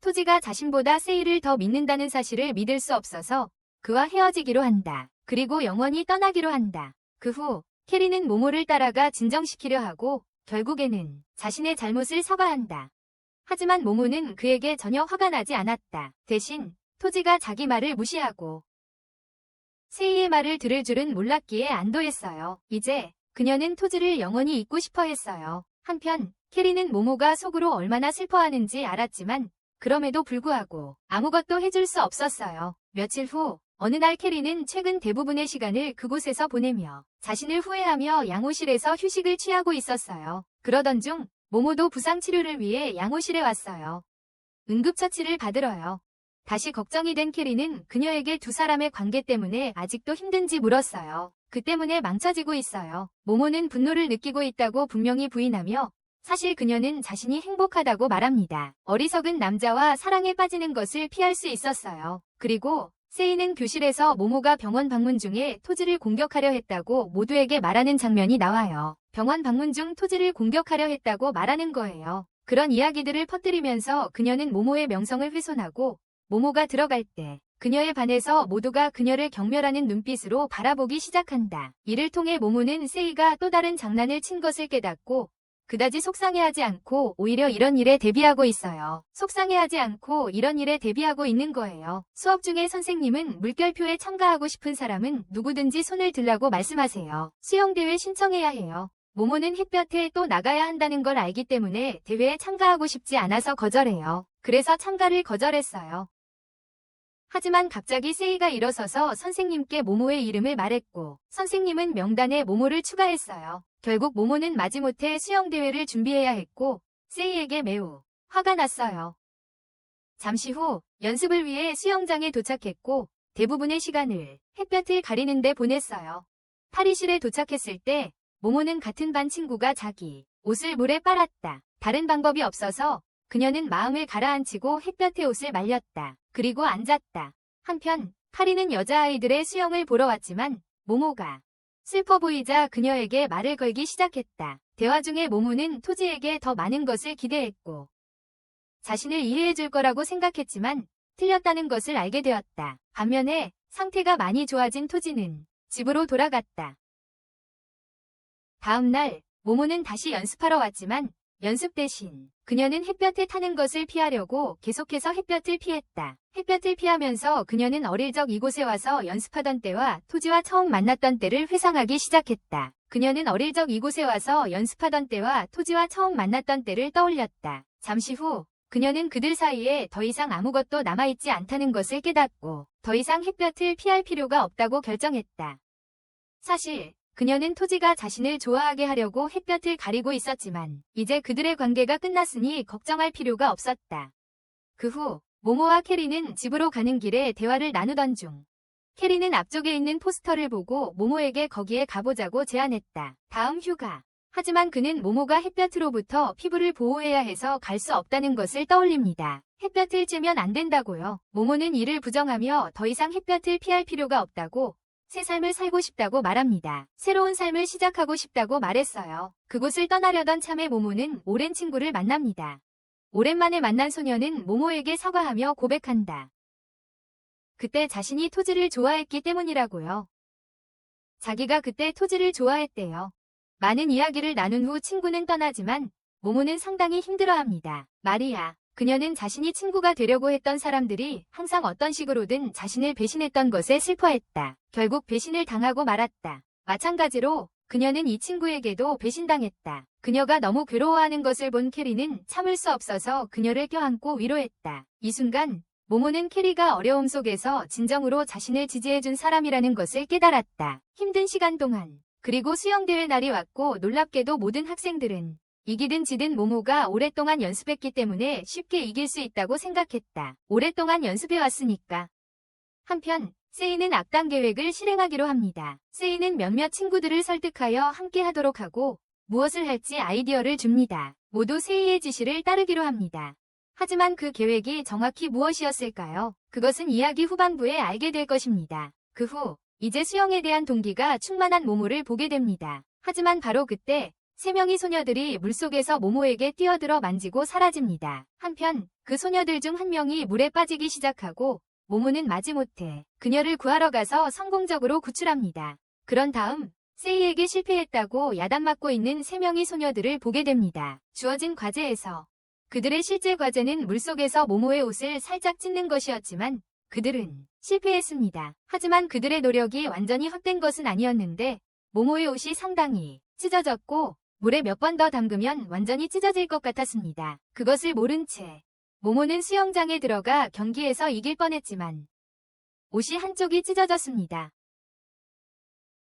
토지가 자신보다 세이를 더 믿는다는 사실을 믿을 수 없어서 그와 헤어지기로 한다. 그리고 영원히 떠나기로 한다. 그 후 캐리는 모모를 따라가 진정시키려 하고 결국에는 자신의 잘못을 사과한다. 하지만 모모는 그에게 전혀 화가 나지 않았다. 대신 토지가 자기 말을 무시하고 세이의 말을 들을 줄은 몰랐기에 안도했어요. 이제 그녀는 토지를 영원히 잊고 싶어 했어요. 한편 캐리는 모모가 속으로 얼마나 슬퍼하는지 알았지만 그럼에도 불구하고 아무것도 해줄 수 없었어요. 며칠 후 어느 날 캐리는 최근 대부분의 시간을 그곳에서 보내며 자신을 후회하며 양호실에서 휴식을 취하고 있었어요. 그러던 중 모모도 부상 치료를 위해 양호실에 왔어요. 응급처치를 받으러요. 다시 걱정이 된 캐리는 그녀에게 두 사람의 관계 때문에 아직도 힘든지 물었어요. 그 때문에 망쳐지고 있어요. 모모는 분노를 느끼고 있다고 분명히 부인하며 사실 그녀는 자신이 행복하다고 말합니다. 어리석은 남자와 사랑에 빠지는 것을 피할 수 있었어요. 그리고 세이는 교실에서 모모가 병원 방문 중에 토지를 공격하려 했다고 모두에게 말하는 장면이 나와요. 병원 방문 중 토지를 공격하려 했다고 말하는 거예요. 그런 이야기들을 퍼뜨리면서 그녀는 모모의 명성을 훼손하고 모모가 들어갈 때 그녀에 반해서 모두가 그녀를 경멸하는 눈빛으로 바라보기 시작한다. 이를 통해 모모는 세이가 또 다른 장난을 친 것을 깨닫고 그다지 속상해하지 않고 오히려 이런 일에 대비하고 있어요. 속상해하지 않고 이런 일에 대비하고 있는 거예요. 수업 중에 선생님은 물결표에 참가하고 싶은 사람은 누구든지 손을 들라고 말씀하세요. 수영대회 신청해야 해요. 모모는 햇볕에 또 나가야 한다는 걸 알기 때문에 대회에 참가하고 싶지 않아서 거절해요. 그래서 참가를 거절했어요. 하지만 갑자기 세이가 일어서서 선생님께 모모의 이름을 말했고 선생님은 명단에 모모를 추가했어요. 결국 모모는 마지못해 수영대회를 준비해야 했고 세이에게 매우 화가 났어요. 잠시 후 연습을 위해 수영장에 도착했고 대부분의 시간을 햇볕을 가리는 데 보냈어요. 탈의실에 도착했을 때 모모는 같은 반 친구가 자기 옷을 물에 빨았다. 다른 방법이 없어서 그녀는 마음을 가라앉히고 햇볕에 옷을 말렸다. 그리고 앉았다. 한편 카리는 여자아이들의 수영을 보러 왔지만 모모가 슬퍼 보이자 그녀에게 말을 걸기 시작했다. 대화 중에 모모는 토지에게 더 많은 것을 기대했고 자신을 이해해줄 거라고 생각했지만 틀렸다는 것을 알게 되었다. 반면에 상태가 많이 좋아진 토지는 집으로 돌아갔다. 다음 날 모모는 다시 연습하러 왔지만 연습 대신 그녀는 햇볕에 타는 것을 피하려고 계속해서 햇볕을 피했다. 햇볕을 피하면서 그녀는 어릴 적 이곳에 와서 연습하던 때와 토지와 처음 만났던 때를 회상하기 시작했다. 그녀는 어릴 적 이곳에 와서 연습하던 때와 토지와 처음 만났던 때를 떠올렸다. 잠시 후 그녀는 그들 사이에 더 이상 아무것도 남아있지 않다는 것을 깨닫고 더 이상 햇볕을 피할 필요가 없다고 결정했다. 사실 그녀는 토지가 자신을 좋아하게 하려고 햇볕을 가리고 있었지만 이제 그들의 관계가 끝났으니 걱정할 필요가 없었다. 그 후 모모와 캐리는 집으로 가는 길에 대화를 나누던 중 캐리는 앞쪽에 있는 포스터를 보고 모모에게 거기에 가보자고 제안했다. 다음 휴가. 하지만 그는 모모가 햇볕으로부터 피부를 보호해야 해서 갈 수 없다는 것을 떠올립니다. 햇볕을 쬐면 안 된다고요. 모모는 이를 부정하며 더 이상 햇볕을 피할 필요가 없다고 새 삶을 살고 싶다고 말합니다. 새로운 삶을 시작하고 싶다고 말했어요. 그곳을 떠나려던 참에 모모는 오랜 친구를 만납니다. 오랜만에 만난 소녀는 모모에게 사과하며 고백한다. 그때 자신이 토지를 좋아했기 때문이라고요. 자기가 그때 토지를 좋아했대요. 많은 이야기를 나눈 후 친구는 떠나지만 모모는 상당히 힘들어합니다. 마리아. 그녀는 자신이 친구가 되려고 했던 사람들이 항상 어떤 식으로든 자신을 배신했던 것에 슬퍼했다. 결국 배신을 당하고 말았다. 마찬가지로 그녀는 이 친구에게도 배신당했다. 그녀가 너무 괴로워하는 것을 본 캐리는 참을 수 없어서 그녀를 껴안고 위로했다. 이 순간 모모는 캐리가 어려움 속에서 진정으로 자신을 지지해준 사람이라는 것을 깨달았다. 힘든 시간 동안 그리고 수영대회 날이 왔고 놀랍게도 모든 학생들은 이기든 지든 모모가 오랫동안 연습했기 때문에 쉽게 이길 수 있다고 생각했다. 오랫동안 연습해왔으니까. 한편 세이는 악당 계획을 실행하기로 합니다. 세이는 몇몇 친구들을 설득하여 함께 하도록 하고 무엇을 할지 아이디어를 줍니다. 모두 세이의 지시를 따르기로 합니다. 하지만 그 계획이 정확히 무엇이었을까요? 그것은 이야기 후반부에 알게 될 것입니다. 그 후 이제 수영에 대한 동기가 충만한 모모를 보게 됩니다. 하지만 바로 그때 3명의 소녀들이 물속에서 모모에게 뛰어들어 만지고 사라집니다. 한편 그 소녀들 중 한 명이 물에 빠지기 시작하고 모모는 마지못해 그녀를 구하러 가서 성공적으로 구출합니다. 그런 다음 세이에게 실패했다고 야단맞고 있는 3명의 소녀들을 보게 됩니다. 주어진 과제에서 그들의 실제 과제는 물속에서 모모의 옷을 살짝 찢는 것이었지만 그들은 실패했습니다. 하지만 그들의 노력이 완전히 헛된 것은 아니었는데 모모의 옷이 상당히 찢어졌고 물에 몇 번 더 담그면 완전히 찢어질 것 같았습니다. 그것을 모른 채 모모는 수영장에 들어가 경기에서 이길 뻔했지만 옷이 한쪽이 찢어졌습니다.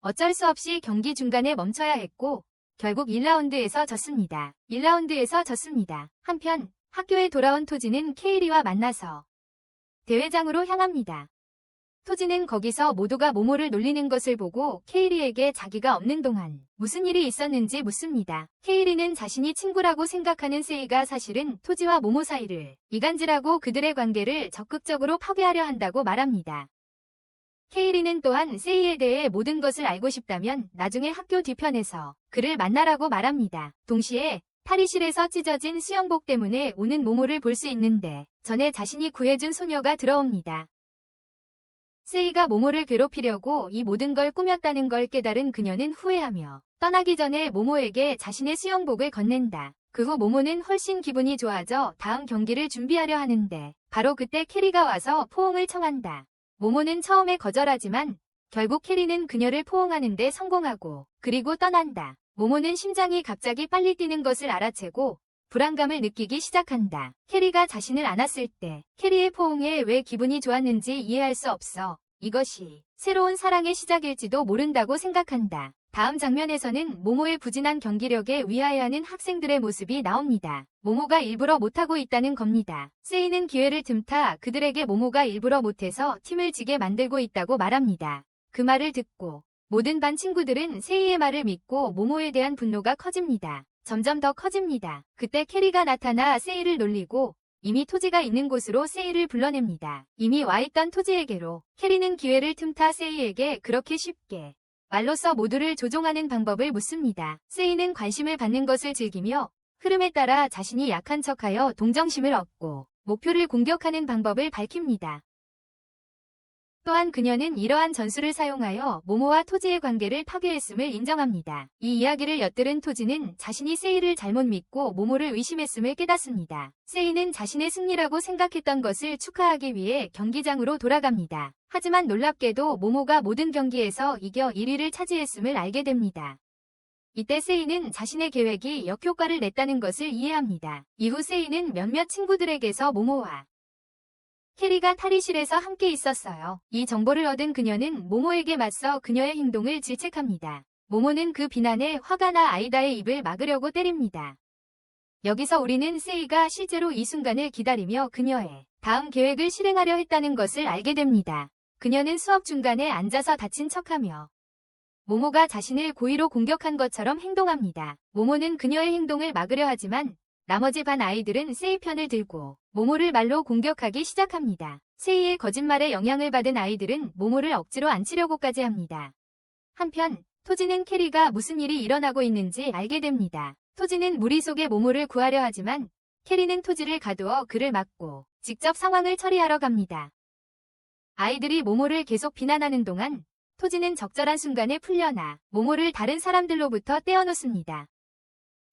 어쩔 수 없이 경기 중간에 멈춰야 했고 결국 1라운드에서 졌습니다. 1라운드에서 졌습니다. 한편 학교에 돌아온 토지는 케이리와 만나서 대회장으로 향합니다. 토지는 거기서 모두가 모모를 놀리는 것을 보고 케이리에게 자기가 없는 동안 무슨 일이 있었는지 묻습니다. 케이리는 자신이 친구라고 생각하는 세이가 사실은 토지와 모모 사이를 이간질하고 그들의 관계를 적극적으로 파괴하려 한다고 말합니다. 케이리는 또한 세이에 대해 모든 것을 알고 싶다면 나중에 학교 뒤편에서 그를 만나라고 말합니다. 동시에 탈의실에서 찢어진 수영복 때문에 우는 모모를 볼 수 있는데 전에 자신이 구해준 소녀가 들어옵니다. 세이가 모모를 괴롭히려고 이 모든 걸 꾸몄다는 걸 깨달은 그녀는 후회하며 떠나기 전에 모모에게 자신의 수영복을 건넨다. 그 후 모모는 훨씬 기분이 좋아져 다음 경기를 준비하려 하는데 바로 그때 캐리가 와서 포옹을 청한다. 모모는 처음에 거절하지만 결국 캐리는 그녀를 포옹하는 데 성공하고 그리고 떠난다. 모모는 심장이 갑자기 빨리 뛰는 것을 알아채고 불안감을 느끼기 시작한다. 캐리가 자신을 안았을 때 캐리의 포옹에 왜 기분이 좋았는지 이해할 수 없어 이것이 새로운 사랑의 시작일지도 모른다고 생각한다. 다음 장면에서는 모모의 부진한 경기력에 위하여하는 학생들의 모습이 나옵니다. 모모가 일부러 못하고 있다는 겁니다. 세이는 기회를 틈타 그들에게 모모가 일부러 못해서 팀을 지게 만들고 있다고 말합니다. 그 말을 듣고 모든 반 친구들은 세이의 말을 믿고 모모에 대한 분노가 커집니다. 점점 더 커집니다. 그때 캐리가 나타나 세이를 놀리고 이미 토지가 있는 곳으로 세이를 불러냅니다. 이미 와있던 토지에게로 캐리는 기회를 틈타 세이에게 그렇게 쉽게 말로써 모두를 조종하는 방법을 묻습니다. 세이는 관심을 받는 것을 즐기며 흐름에 따라 자신이 약한 척하여 동정심을 얻고 목표를 공격하는 방법을 밝힙니다. 또한 그녀는 이러한 전술을 사용하여 모모와 토지의 관계를 파괴했음을 인정합니다. 이 이야기를 엿들은 토지는 자신이 세이를 잘못 믿고 모모를 의심했음을 깨닫습니다. 세이는 자신의 승리라고 생각했던 것을 축하하기 위해 경기장으로 돌아갑니다. 하지만 놀랍게도 모모가 모든 경기에서 이겨 1위를 차지했음을 알게 됩니다. 이때 세이는 자신의 계획이 역효과를 냈다는 것을 이해합니다. 이후 세이는 몇몇 친구들에게서 모모와 캐리가 탈의실에서 함께 있었어요. 이 정보를 얻은 그녀는 모모에게 맞서 그녀의 행동을 질책합니다. 모모는 그 비난에 화가 나 아이다의 입을 막으려고 때립니다. 여기서 우리는 세이가 실제로 이 순간을 기다리며 그녀의 다음 계획을 실행하려 했다는 것을 알게 됩니다. 그녀는 수업 중간에 앉아서 다친 척하며 모모가 자신을 고의로 공격한 것처럼 행동합니다. 모모는 그녀의 행동을 막으려 하지만 나머지 반 아이들은 세이 편을 들고 모모를 말로 공격하기 시작합니다. 세이의 거짓말에 영향을 받은 아이들은 모모를 억지로 앉히려고까지 합니다. 한편 토지는 캐리가 무슨 일이 일어나고 있는지 알게 됩니다. 토지는 무리 속에 모모를 구하려 하지만 캐리는 토지를 가두어 그를 막고 직접 상황을 처리하러 갑니다. 아이들이 모모를 계속 비난하는 동안 토지는 적절한 순간에 풀려나 모모를 다른 사람들로부터 떼어놓습니다.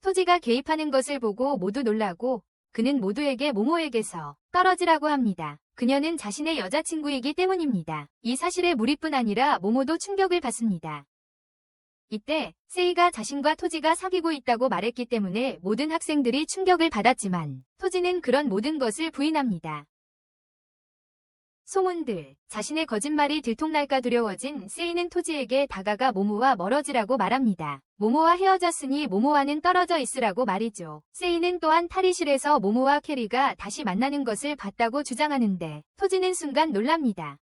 토지가 개입하는 것을 보고 모두 놀라고 그는 모두에게 모모에게서 떨어지라고 합니다. 그녀는 자신의 여자친구이기 때문입니다. 이 사실에 무리뿐 아니라 모모도 충격을 받습니다. 이때 세이가 자신과 토지가 사귀고 있다고 말했기 때문에 모든 학생들이 충격을 받았지만 토지는 그런 모든 것을 부인합니다. 소문들, 자신의 거짓말이 들통날까 두려워진 세이는 토지에게 다가가 모모와 멀어지라고 말합니다. 모모와 헤어졌으니 모모와는 떨어져 있으라고 말이죠. 세이는 또한 탈의실에서 모모와 캐리가 다시 만나는 것을 봤다고 주장하는데 토지는 순간 놀랍니다.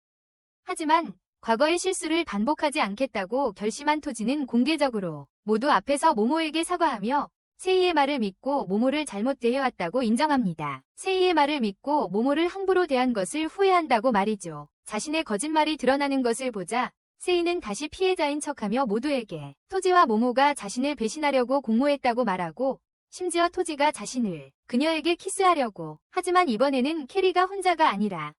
하지만 과거의 실수를 반복하지 않겠다고 결심한 토지는 공개적으로 모두 앞에서 모모에게 사과하며 세이의 말을 믿고 모모를 잘못 대해왔다고 인정합니다. 세이의 말을 믿고 모모를 함부로 대한 것을 후회한다고 말이죠. 자신의 거짓말이 드러나는 것을 보자 세이는 다시 피해자인 척하며 모두에게 토지와 모모가 자신을 배신하려고 공모했다고 말하고 심지어 토지가 자신을 그녀에게 키스하려고 하지만 이번에는 캐리가 혼자가 아니라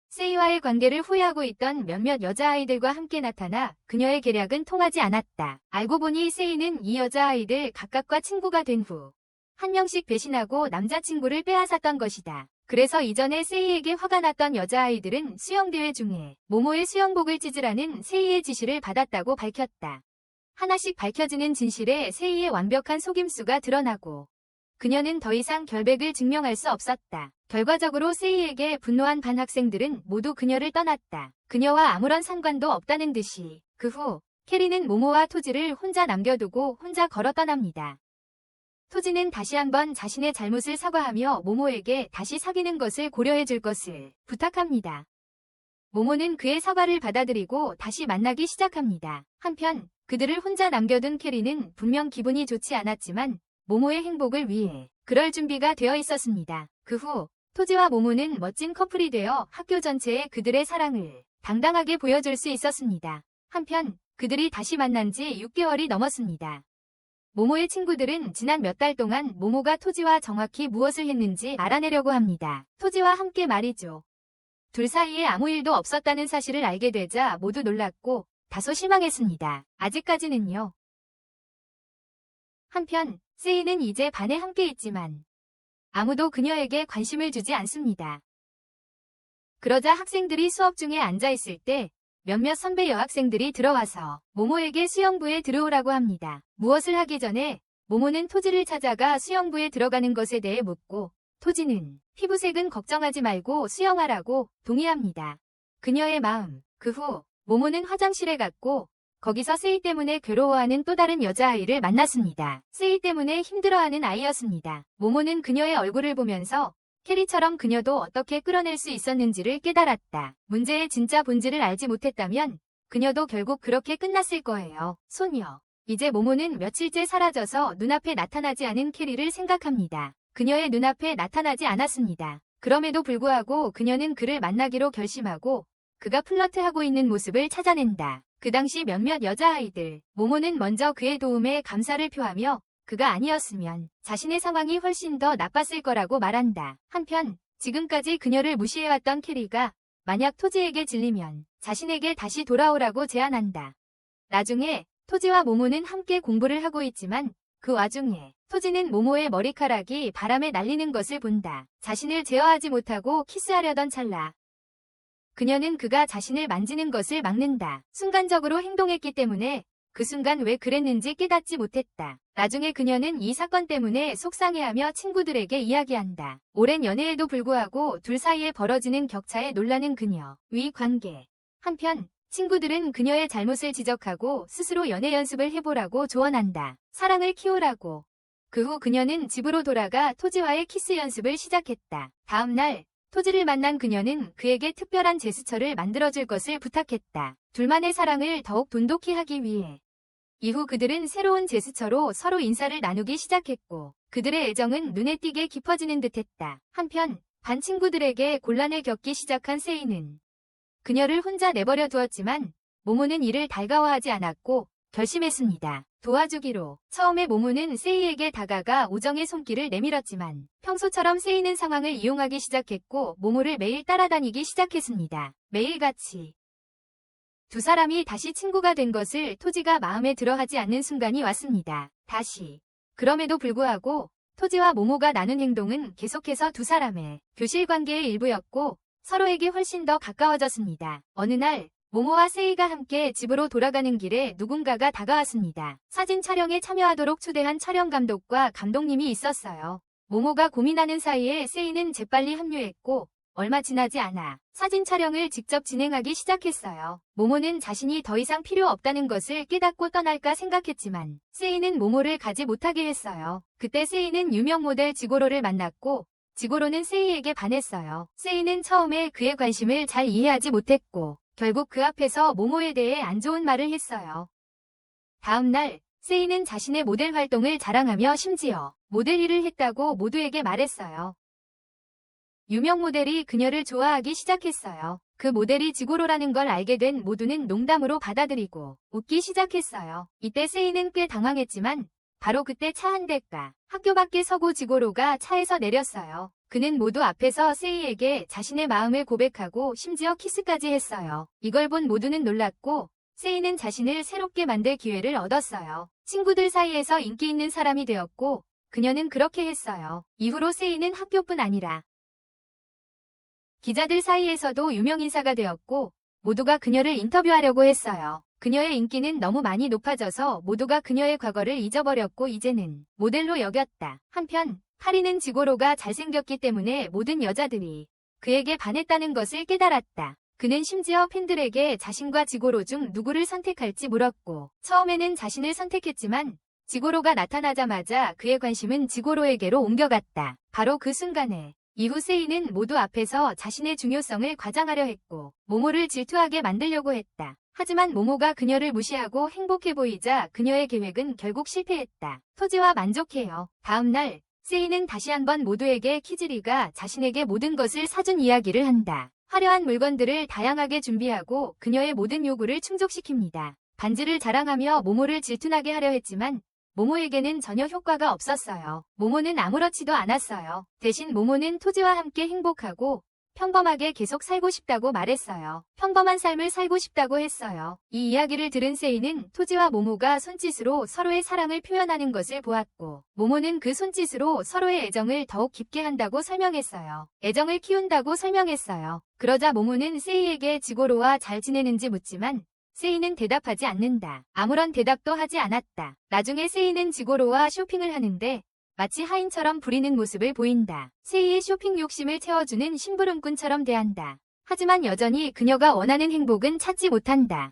세이와의 관계를 후회하고 있던 몇몇 여자아이들과 함께 나타나 그녀의 계략은 통하지 않았다. 알고 보니 세이는 이 여자아이들 각각과 친구가 된 후 한 명씩 배신하고 남자친구를 빼앗았던 것이다. 그래서 이전에 세이에게 화가 났던 여자아이들은 수영대회 중에 모모의 수영복을 찢으라는 세이의 지시를 받았다고 밝혔다. 하나씩 밝혀지는 진실에 세이의 완벽한 속임수가 드러나고 그녀는 더 이상 결백을 증명할 수 없었다. 결과적으로 세이에게 분노한 반 학생들은 모두 그녀를 떠났다. 그녀와 아무런 상관도 없다는 듯이. 그 후 캐리는 모모와 토지를 혼자 남겨두고 혼자 걸어 떠납니다. 토지는 다시 한번 자신의 잘못을 사과하며 모모에게 다시 사귀는 것을 고려해 줄 것을 부탁합니다. 모모는 그의 사과를 받아들이고 다시 만나기 시작합니다. 한편 그들을 혼자 남겨둔 캐리는 분명 기분이 좋지 않았지만 모모의 행복을 위해 그럴 준비가 되어 있었습니다. 그 후 토지와 모모는 멋진 커플이 되어 학교 전체에 그들의 사랑을 당당하게 보여줄 수 있었습니다. 한편 그들이 다시 만난 지 6개월이 넘었습니다. 모모의 친구들은 지난 몇 달 동안 모모가 토지와 정확히 무엇을 했는지 알아내려고 합니다. 토지와 함께 말이죠. 둘 사이에 아무 일도 없었다는 사실을 알게 되자 모두 놀랐고 다소 실망했습니다. 아직까지는요. 한편 세이는 이제 반에 함께 있지만 아무도 그녀에게 관심을 주지 않습니다. 그러자 학생들이 수업 중에 앉아 있을 때 몇몇 선배 여학생들이 들어와서 모모에게 수영부에 들어오라고 합니다. 무엇을 하기 전에 모모는 토지를 찾아가 수영부에 들어가는 것에 대해 묻고 토지는 피부색은 걱정하지 말고 수영하라고 동의합니다. 그녀의 마음. 그 후 모모는 화장실에 갔고 거기서 세이 때문에 괴로워하는 또 다른 여자아이를 만났습니다. 세이 때문에 힘들어하는 아이였습니다. 모모는 그녀의 얼굴을 보면서 캐리처럼 그녀도 어떻게 끌어낼 수 있었는지를 깨달았다. 문제의 진짜 본질을 알지 못했다면 그녀도 결국 그렇게 끝났을 거예요. 소녀. 이제 모모는 며칠째 사라져서 눈앞에 나타나지 않은 캐리를 생각합니다. 그녀의 눈앞에 나타나지 않았습니다. 그럼에도 불구하고 그녀는 그를 만나기로 결심하고 그가 플러트하고 있는 모습을 찾아낸다. 그 당시 몇몇 여자아이들, 모모는 먼저 그의 도움에 감사를 표하며 그가 아니었으면 자신의 상황이 훨씬 더 나빴을 거라고 말한다. 한편 지금까지 그녀를 무시해왔던 캐리가 만약 토지에게 질리면 자신에게 다시 돌아오라고 제안한다. 나중에 토지와 모모는 함께 공부를 하고 있지만 그 와중에 토지는 모모의 머리카락이 바람에 날리는 것을 본다. 자신을 제어하지 못하고 키스하려던 찰나 그녀는 그가 자신을 만지는 것을 막는다. 순간적으로 행동했기 때문에 그 순간 왜 그랬는지 깨닫지 못했다. 나중에 그녀는 이 사건 때문에 속상해하며 친구들에게 이야기한다. 오랜 연애에도 불구하고 둘 사이에 벌어지는 격차에 놀라는 그녀. 위 관계. 한편 친구들은 그녀의 잘못을 지적하고 스스로 연애 연습을 해보라고 조언한다. 사랑을 키우라고. 그 후 그녀는 집으로 돌아가 토지와의 키스 연습을 시작했다. 다음 날 토지를 만난 그녀는 그에게 특별한 제스처를 만들어줄 것을 부탁했다. 둘만의 사랑을 더욱 돈독히 하기 위해. 이후 그들은 새로운 제스처로 서로 인사를 나누기 시작했고 그들의 애정은 눈에 띄게 깊어지는 듯했다. 한편 반 친구들에게 곤란을 겪기 시작한 세이는 그녀를 혼자 내버려 두었지만 모모는 이를 달가워하지 않았고 결심했습니다. 도와주기로. 처음에 모모는 세이에게 다가가 우정의 손길을 내밀었지만 평소처럼 세이는 상황을 이용하기 시작했고 모모를 매일 따라다니기 시작했습니다. 매일같이. 두 사람이 다시 친구가 된 것을 토지가 마음에 들어하지 않는 순간이 왔습니다. 다시. 그럼에도 불구하고 토지와 모모가 나눈 행동은 계속해서 두 사람의 교실 관계의 일부였고 서로에게 훨씬 더 가까워졌습니다. 어느 날 모모와 세이가 함께 집으로 돌아가는 길에 누군가가 다가왔습니다. 사진 촬영에 참여하도록 초대한 촬영 감독과 감독님이 있었어요. 모모가 고민하는 사이에 세이는 재빨리 합류했고 얼마 지나지 않아 사진 촬영을 직접 진행하기 시작했어요. 모모는 자신이 더 이상 필요 없다는 것을 깨닫고 떠날까 생각했지만 세이는 모모를 가지 못하게 했어요. 그때 세이는 유명 모델 지고로를 만났고 지고로는 세이에게 반했어요. 세이는 처음에 그의 관심을 잘 이해하지 못했고 결국 그 앞에서 모모에 대해 안 좋은 말을 했어요. 다음 날 세이는 자신의 모델 활동을 자랑하며 심지어 모델 일을 했다고 모두에게 말했어요. 유명 모델이 그녀를 좋아하기 시작했어요. 그 모델이 지고로라는 걸 알게 된 모두는 농담으로 받아들이고 웃기 시작했어요. 이때 세이는 꽤 당황했지만 바로 그때 차 한 대가 학교 밖에 서고 지고로가 차에서 내렸어요. 그는 모두 앞에서 세이에게 자신의 마음을 고백하고 심지어 키스까지 했어요. 이걸 본 모두는 놀랐고 세이는 자신을 새롭게 만들 기회를 얻었어요. 친구들 사이에서 인기 있는 사람이 되었고 그녀는 그렇게 했어요. 이후로 세이는 학교뿐 아니라 기자들 사이에서도 유명인사가 되었고 모두가 그녀를 인터뷰하려고 했어요. 그녀의 인기는 너무 많이 높아져서 모두가 그녀의 과거를 잊어버렸고 이제는 모델로 여겼다. 한편 카리는 지고로가 잘생겼기 때문에 모든 여자들이 그에게 반했다는 것을 깨달았다. 그는 심지어 팬들에게 자신과 지고로 중 누구를 선택할지 물었고 처음에는 자신을 선택했지만 지고로가 나타나자마자 그의 관심은 지고로에게로 옮겨갔다. 바로 그 순간에 이후 세이는 모두 앞에서 자신의 중요성을 과장하려 했고 모모를 질투하게 만들려고 했다. 하지만 모모가 그녀를 무시하고 행복해 보이자 그녀의 계획은 결국 실패했다. 토지와 만족해요. 다음 날 세이는 다시 한번 모두에게 키즈리가 자신에게 모든 것을 사준 이야기를 한다. 화려한 물건들을 다양하게 준비하고 그녀의 모든 요구를 충족시킵니다. 반지를 자랑하며 모모를 질투나게 하려 했지만 모모에게는 전혀 효과가 없었어요. 모모는 아무렇지도 않았어요. 대신 모모는 토지와 함께 행복하고 평범하게 계속 살고 싶다고 말했어요. 평범한 삶을 살고 싶다고 했어요. 이 이야기를 들은 세이는 토지와 모모가 손짓으로 서로의 사랑을 표현하는 것을 보았고 모모는 그 손짓으로 서로의 애정을 더욱 깊게 한다고 설명했어요. 애정을 키운다고 설명했어요. 그러자 모모는 세이에게 지고로와 잘 지내는지 묻지만 세이는 대답하지 않는다. 아무런 대답도 하지 않았다. 나중에 세이는 지고로와 쇼핑을 하는데 마치 하인처럼 부리는 모습을 보인다. 세이의 쇼핑 욕심을 채워주는 심부름꾼처럼 대한다. 하지만 여전히 그녀가 원하는 행복은 찾지 못한다.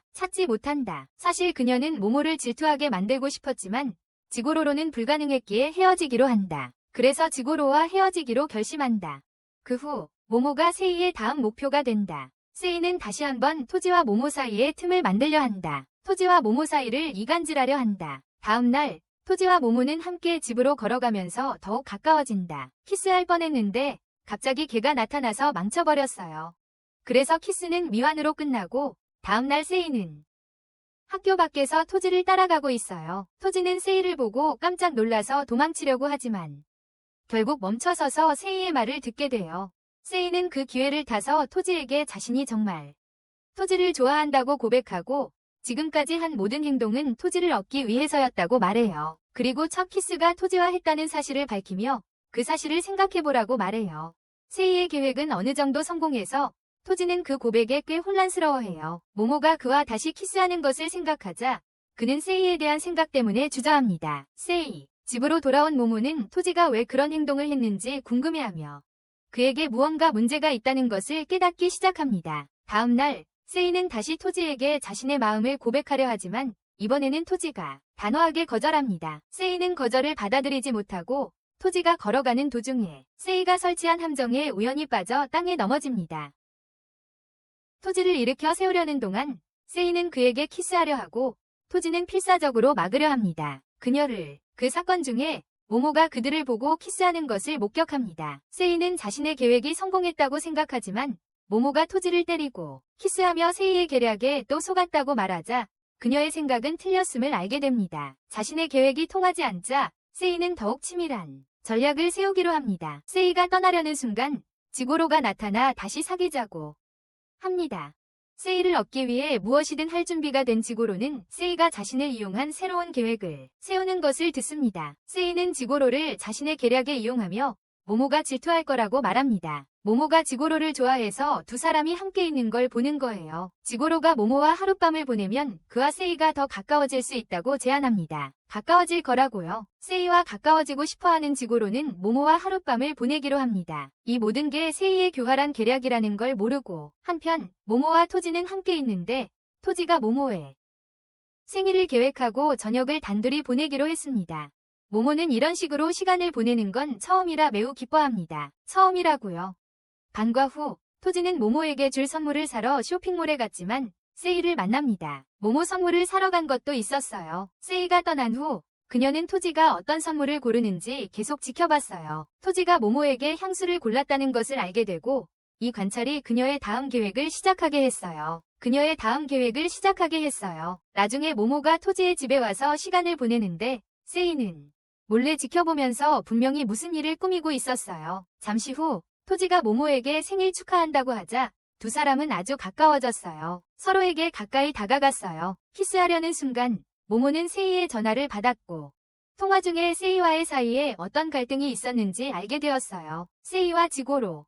사실 그녀는 모모를 질투하게 만들고 싶었지만 지고로로는 불가능했기에 헤어지기로 한다. 그래서 지고로와 헤어지기로 결심한다. 그 후 모모가 세이의 다음 목표가 된다. 세이는 다시 한번 토지와 모모 사이에 틈을 만들려 한다. 토지와 모모 사이를 이간질하려 한다. 다음 날 토지와 모모는 함께 집으로 걸어가면서 더욱 가까워진다. 키스할 뻔했는데 갑자기 걔가 나타나서 망쳐버렸어요. 그래서 키스는 미완으로 끝나고 다음날 세이는 학교 밖에서 토지를 따라가고 있어요. 토지는 세이를 보고 깜짝 놀라서 도망치려고 하지만 결국 멈춰서서 세이의 말을 듣게 돼요. 세이는 그 기회를 타서 토지에게 자신이 정말 토지를 좋아한다고 고백하고 지금까지 한 모든 행동은 토지를 얻기 위해서였다고 말해요. 그리고 첫 키스가 토지와 했다는 사실을 밝히며 그 사실을 생각해보라고 말해요. 세이의 계획은 어느 정도 성공해서 토지는 그 고백에 꽤 혼란스러워해요. 모모가 그와 다시 키스하는 것을 생각하자 그는 세이에 대한 생각 때문에 주저합니다. 세이. 집으로 돌아온 모모는 토지가 왜 그런 행동을 했는지 궁금해하며 그에게 무언가 문제가 있다는 것을 깨닫기 시작합니다. 다음 날 세이는 다시 토지에게 자신의 마음을 고백하려 하지만 이번에는 토지가 단호하게 거절합니다. 세이는 거절을 받아들이지 못하고 토지가 걸어가는 도중에 세이가 설치한 함정에 우연히 빠져 땅에 넘어집니다. 토지를 일으켜 세우려는 동안 세이는 그에게 키스하려 하고 토지는 필사적으로 막으려 합니다. 그녀를 그 사건 중에 모모가 그들을 보고 키스하는 것을 목격합니다. 세이는 자신의 계획이 성공했다고 생각하지만 모모가 토지를 때리고 키스하며 세이의 계략에 또 속았다고 말하자 그녀의 생각은 틀렸음을 알게 됩니다. 자신의 계획이 통하지 않자 세이는 더욱 치밀한 전략을 세우기로 합니다. 세이가 떠나려는 순간 지고로가 나타나 다시 사귀자고 합니다. 세이를 얻기 위해 무엇이든 할 준비가 된 지고로는 세이가 자신을 이용한 새로운 계획을 세우는 것을 듣습니다. 세이는 지고로를 자신의 계략에 이용하며 모모가 질투할 거라고 말합니다. 모모가 지고로를 좋아해서 두 사람이 함께 있는 걸 보는 거예요. 지고로가 모모와 하룻밤을 보내면 그와 세이가 더 가까워질 수 있다고 제안합니다. 가까워질 거라고요. 세이와 가까워지고 싶어하는 지고로는 모모와 하룻밤을 보내기로 합니다. 이 모든 게 세이의 교활한 계략이라는 걸 모르고 한편 모모와 토지는 함께 있는데 토지가 모모의 생일을 계획하고 저녁을 단둘이 보내기로 했습니다. 모모는 이런 식으로 시간을 보내는 건 처음이라 매우 기뻐합니다. 처음이라고요. 반과 후 토지는 모모에게 줄 선물을 사러 쇼핑몰에 갔지만 세이를 만납니다. 모모 선물을 사러 간 것도 있었어요. 세이가 떠난 후 그녀는 토지가 어떤 선물을 고르는지 계속 지켜봤어요. 토지가 모모에게 향수를 골랐다는 것을 알게 되고 이 관찰이 그녀의 다음 계획을 시작하게 했어요. 나중에 모모가 토지의 집에 와서 시간을 보내는데 세이는 몰래 지켜보면서 분명히 무슨 일을 꾸미고 있었어요. 잠시 후 토지가 모모에게 생일 축하한다고 하자 두 사람은 아주 가까워졌어요. 서로에게 가까이 다가갔어요. 키스하려는 순간 모모는 세이의 전화를 받았고 통화 중에 세이와의 사이에 어떤 갈등이 있었는지 알게 되었어요. 세이와 지고로.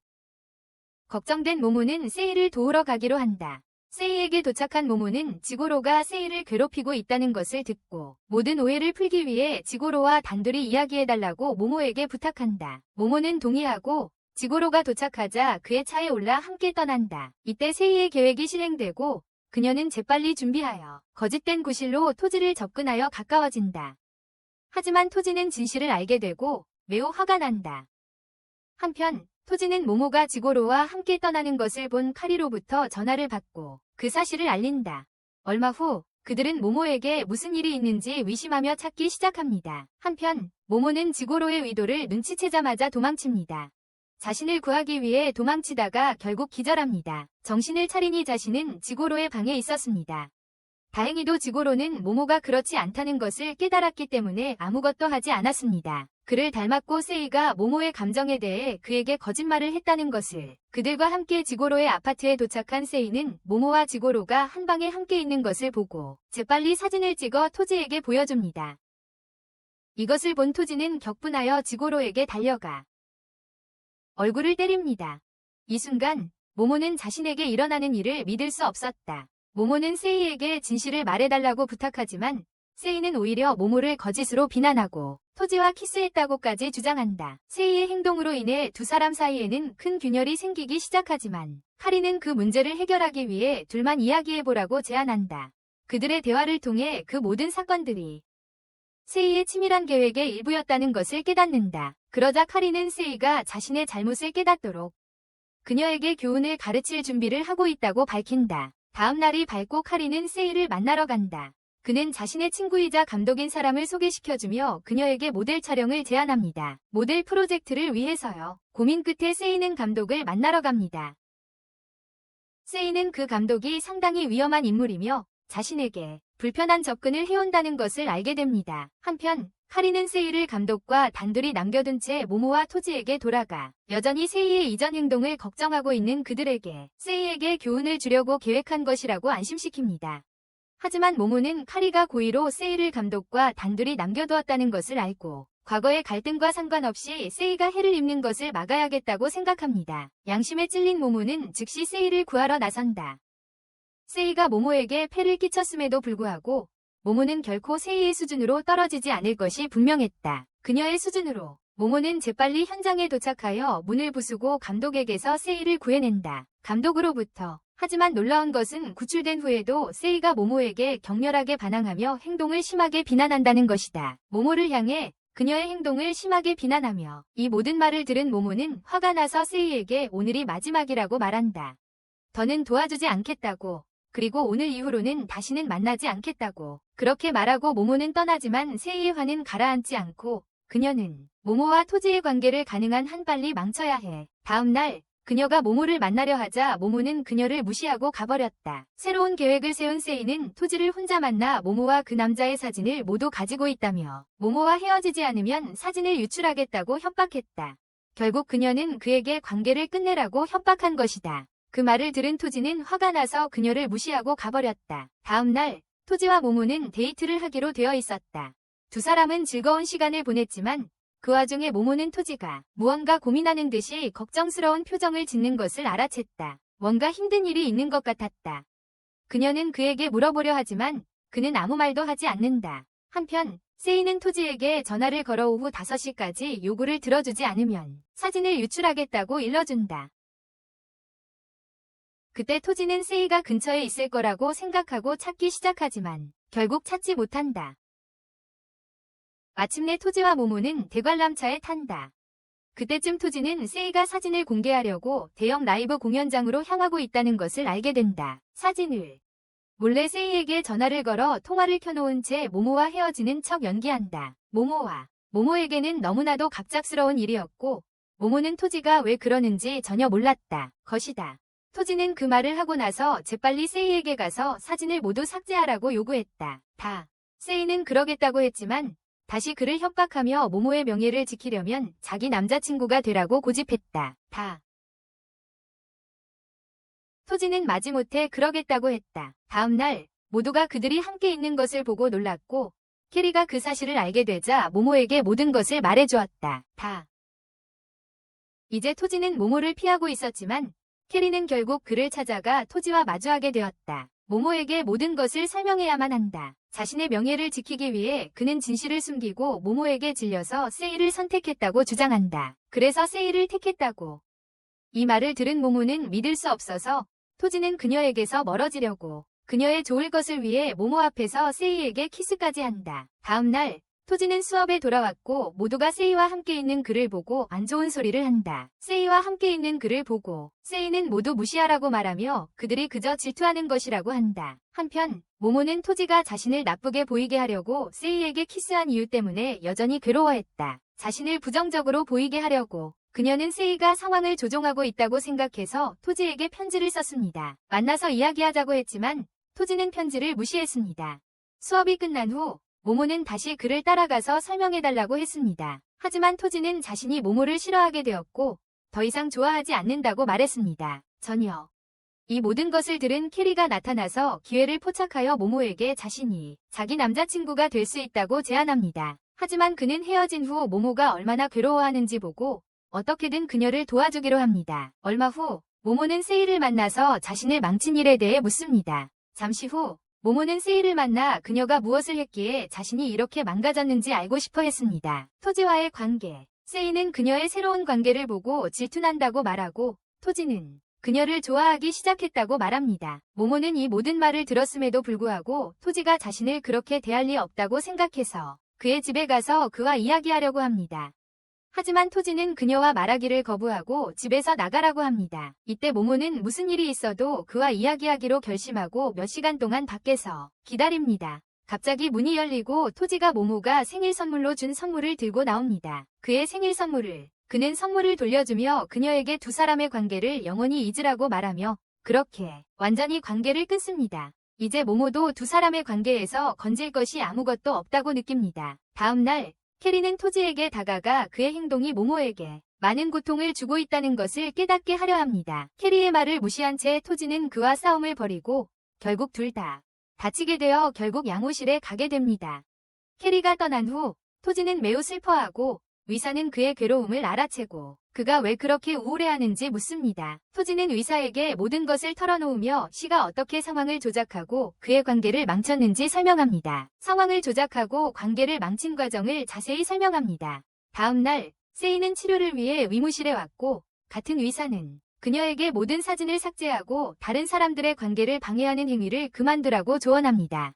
걱정된 모모는 세이를 도우러 가기로 한다. 세이에게 도착한 모모는 지고로가 세이를 괴롭히고 있다는 것을 듣고 모든 오해를 풀기 위해 지고로와 단둘이 이야기해달라고 모모에게 부탁한다. 모모는 동의하고 지고로가 도착하자 그의 차에 올라 함께 떠난다. 이때 세이의 계획이 실행되고 그녀는 재빨리 준비하여 거짓된 구실로 토지를 접근하여 가까워진다. 하지만 토지는 진실을 알게 되고 매우 화가 난다. 한편 토지는 모모가 지고로와 함께 떠나는 것을 본 카리로부터 전화를 받고 그 사실을 알린다. 얼마 후 그들은 모모에게 무슨 일이 있는지 의심하며 찾기 시작합니다. 한편 모모는 지고로의 의도를 눈치채자마자 도망칩니다. 자신을 구하기 위해 도망치다가 결국 기절합니다. 정신을 차리니 자신은 지고로의 방에 있었습니다. 다행히도 지고로는 모모가 그렇지 않다는 것을 깨달았기 때문에 아무것도 하지 않았습니다. 그를 닮았고 세이가 모모의 감정에 대해 그에게 거짓말을 했다는 것을. 그들과 함께 지고로의 아파트에 도착한 세이는 모모와 지고로가 한 방에 함께 있는 것을 보고 재빨리 사진을 찍어 토지에게 보여줍니다. 이것을 본 토지는 격분하여 지고로에게 달려가 얼굴을 때립니다. 이 순간 모모는 자신에게 일어나는 일을 믿을 수 없었다. 모모는 세이에게 진실을 말해달라고 부탁하지만 세이는 오히려 모모를 거짓으로 비난하고 토지와 키스했다고까지 주장한다. 세이의 행동으로 인해 두 사람 사이에는 큰 균열이 생기기 시작하지만 카리는 그 문제를 해결하기 위해 둘만 이야기해보라고 제안한다. 그들의 대화를 통해 그 모든 사건들이 세이의 치밀한 계획의 일부였다는 것을 깨닫는다. 그러자 카리는 세이가 자신의 잘못을 깨닫도록 그녀에게 교훈을 가르칠 준비를 하고 있다고 밝힌다. 다음 날이 밝고 카리는 세이를 만나러 간다. 그는 자신의 친구이자 감독인 사람을 소개시켜주며 그녀에게 모델 촬영을 제안합니다. 모델 프로젝트를 위해서요. 고민 끝에 세이는 감독을 만나러 갑니다. 세이는 그 감독이 상당히 위험한 인물이며 자신에게 불편한 접근을 해온다는 것을 알게 됩니다. 한편 카리는 세이를 감독과 단둘이 남겨둔 채 모모와 토지에게 돌아가 여전히 세이의 이전 행동을 걱정하고 있는 그들에게 세이에게 교훈을 주려고 계획한 것이라고 안심시킵니다. 하지만 모모는 카리가 고의로 세이를 감독과 단둘이 남겨두었다는 것을 알고 과거의 갈등과 상관없이 세이가 해를 입는 것을 막아야겠다고 생각합니다. 양심에 찔린 모모는 즉시 세이를 구하러 나선다. 세이가 모모에게 폐를 끼쳤음에도 불구하고 모모는 결코 세이의 수준으로 떨어지지 않을 것이 분명했다. 그녀의 수준으로 모모는 재빨리 현장에 도착하여 문을 부수고 감독에게서 세이를 구해낸다. 감독으로부터. 하지만 놀라운 것은 구출된 후에도 세이가 모모에게 격렬하게 반항하며 행동을 심하게 비난한다는 것이다. 모모를 향해 그녀의 행동을 심하게 비난하며 이 모든 말을 들은 모모는 화가 나서 세이에게 오늘이 마지막이라고 말한다. 더는 도와주지 않겠다고. 그리고 오늘 이후로는 다시는 만나지 않겠다고. 그렇게 말하고 모모는 떠나지만 세이의 화는 가라앉지 않고 그녀는 모모와 토지의 관계를 가능한 한 빨리 망쳐야 해. 다음 날 그녀가 모모를 만나려 하자 모모는 그녀를 무시하고 가버렸다. 새로운 계획을 세운 세이는 토지를 혼자 만나 모모와 그 남자의 사진을 모두 가지고 있다며 모모와 헤어지지 않으면 사진을 유출하겠다고 협박했다. 결국 그녀는 그에게 관계를 끝내라고 협박한 것이다. 그 말을 들은 토지는 화가 나서 그녀를 무시하고 가버렸다. 다음 날 토지와 모모는 데이트를 하기로 되어 있었다. 두 사람은 즐거운 시간을 보냈지만 그 와중에 모모는 토지가 무언가 고민하는 듯이 걱정스러운 표정을 짓는 것을 알아챘다. 뭔가 힘든 일이 있는 것 같았다. 그녀는 그에게 물어보려 하지만 그는 아무 말도 하지 않는다. 한편 세이는 토지에게 전화를 걸어 오후 5시까지 요구를 들어주지 않으면 사진을 유출하겠다고 일러준다. 그때 토지는 세이가 근처에 있을 거라고 생각하고 찾기 시작하지만 결국 찾지 못한다. 마침내 토지와 모모는 대관람차에 탄다. 그때쯤 토지는 세이가 사진을 공개하려고 대형 라이브 공연장으로 향하고 있다는 것을 알게 된다. 사진을 몰래 세이에게 전화를 걸어 통화를 켜놓은 채 모모와 헤어지는 척 연기한다. 모모에게는 너무나도 갑작스러운 일이었고 모모는 토지가 왜 그러는지 전혀 몰랐다. 것이다. 토지는 그 말을 하고 나서 재빨리 세이에게 가서 사진을 모두 삭제하라고 요구했다. 세이는 그러겠다고 했지만 다시 그를 협박하며 모모의 명예를 지키려면 자기 남자친구가 되라고 고집했다. 토지는 마지못해 그러겠다고 했다. 다음 날 모두가 그들이 함께 있는 것을 보고 놀랐고 캐리가 그 사실을 알게 되자 모모에게 모든 것을 말해주었다. 이제 토지는 모모를 피하고 있었지만 캐리는 결국 그를 찾아가 토지와 마주하게 되었다. 모모에게 모든 것을 설명해야만 한다. 자신의 명예를 지키기 위해 그는 진실을 숨기고 모모에게 질려서 세이를 선택했다고 주장한다. 그래서 세이를 택했다고. 이 말을 들은 모모는 믿을 수 없어서 토지는 그녀에게서 멀어지려고 그녀의 좋을 것을 위해 모모 앞에서 세이에게 키스까지 한다. 다음 날 토지는 수업에 돌아왔고 모두가 세이와 함께 있는 그를 보고 안 좋은 소리를 한다. 세이와 함께 있는 그를 보고 세이는 모두 무시하라고 말하며 그들이 그저 질투하는 것이라고 한다. 한편 모모는 토지가 자신을 나쁘게 보이게 하려고 세이에게 키스한 이유 때문에 여전히 괴로워했다. 자신을 부정적으로 보이게 하려고 그녀는 세이가 상황을 조종하고 있다고 생각해서 토지에게 편지를 썼습니다. 만나서 이야기하자고 했지만 토지는 편지를 무시했습니다. 수업이 끝난 후 모모는 다시 그를 따라가서 설명해달라고 했습니다. 하지만 토지는 자신이 모모를 싫어하게 되었고 더 이상 좋아하지 않는다고 말했습니다. 전혀. 이 모든 것을 들은 캐리가 나타나서 기회를 포착하여 모모에게 자신이 자기 남자친구가 될 수 있다고 제안합니다. 하지만 그는 헤어진 후 모모가 얼마나 괴로워하는지 보고 어떻게든 그녀를 도와주기로 합니다. 얼마 후 모모는 세이를 만나서 자신의 망친 일에 대해 묻습니다. 잠시 후 모모는 세이를 만나 그녀가 무엇을 했기에 자신이 이렇게 망가졌는지 알고 싶어 했습니다. 토지와의 관계. 세이는 그녀의 새로운 관계를 보고 질투난다고 말하고 토지는 그녀를 좋아하기 시작했다고 말합니다. 모모는 이 모든 말을 들었음에도 불구하고 토지가 자신을 그렇게 대할 리 없다고 생각해서 그의 집에 가서 그와 이야기하려고 합니다. 하지만 토지는 그녀와 말하기를 거부하고 집에서 나가라고 합니다. 이때 모모는 무슨 일이 있어도 그와 이야기하기로 결심하고 몇 시간 동안 밖에서 기다립니다. 갑자기 문이 열리고 토지가 모모가 생일 선물로 준 선물을 들고 나옵니다. 그의 생일 선물을 그는 선물을 돌려주며 그녀에게 두 사람의 관계를 영원히 잊으라고 말하며 그렇게 완전히 관계를 끊습니다. 이제 모모도 두 사람의 관계에서 건질 것이 아무것도 없다고 느낍니다. 다음 날 캐리는 토지에게 다가가 그의 행동이 모모에게 많은 고통을 주고 있다는 것을 깨닫게 하려 합니다. 캐리의 말을 무시한 채 토지는 그와 싸움을 벌이고 결국 둘 다 다치게 되어 결국 양호실에 가게 됩니다. 캐리가 떠난 후 토지는 매우 슬퍼하고 의사는 그의 괴로움을 알아채고 그가 왜 그렇게 우울해하는지 묻습니다. 토지는 의사에게 모든 것을 털어놓으며 시가 어떻게 상황을 조작하고 그의 관계를 망쳤는지 설명합니다. 상황을 조작하고 관계를 망친 과정을 자세히 설명합니다. 다음 날 세이는 치료를 위해 의무실에 왔고 같은 의사는 그녀에게 모든 사진을 삭제하고 다른 사람들의 관계를 방해하는 행위를 그만두라고 조언합니다.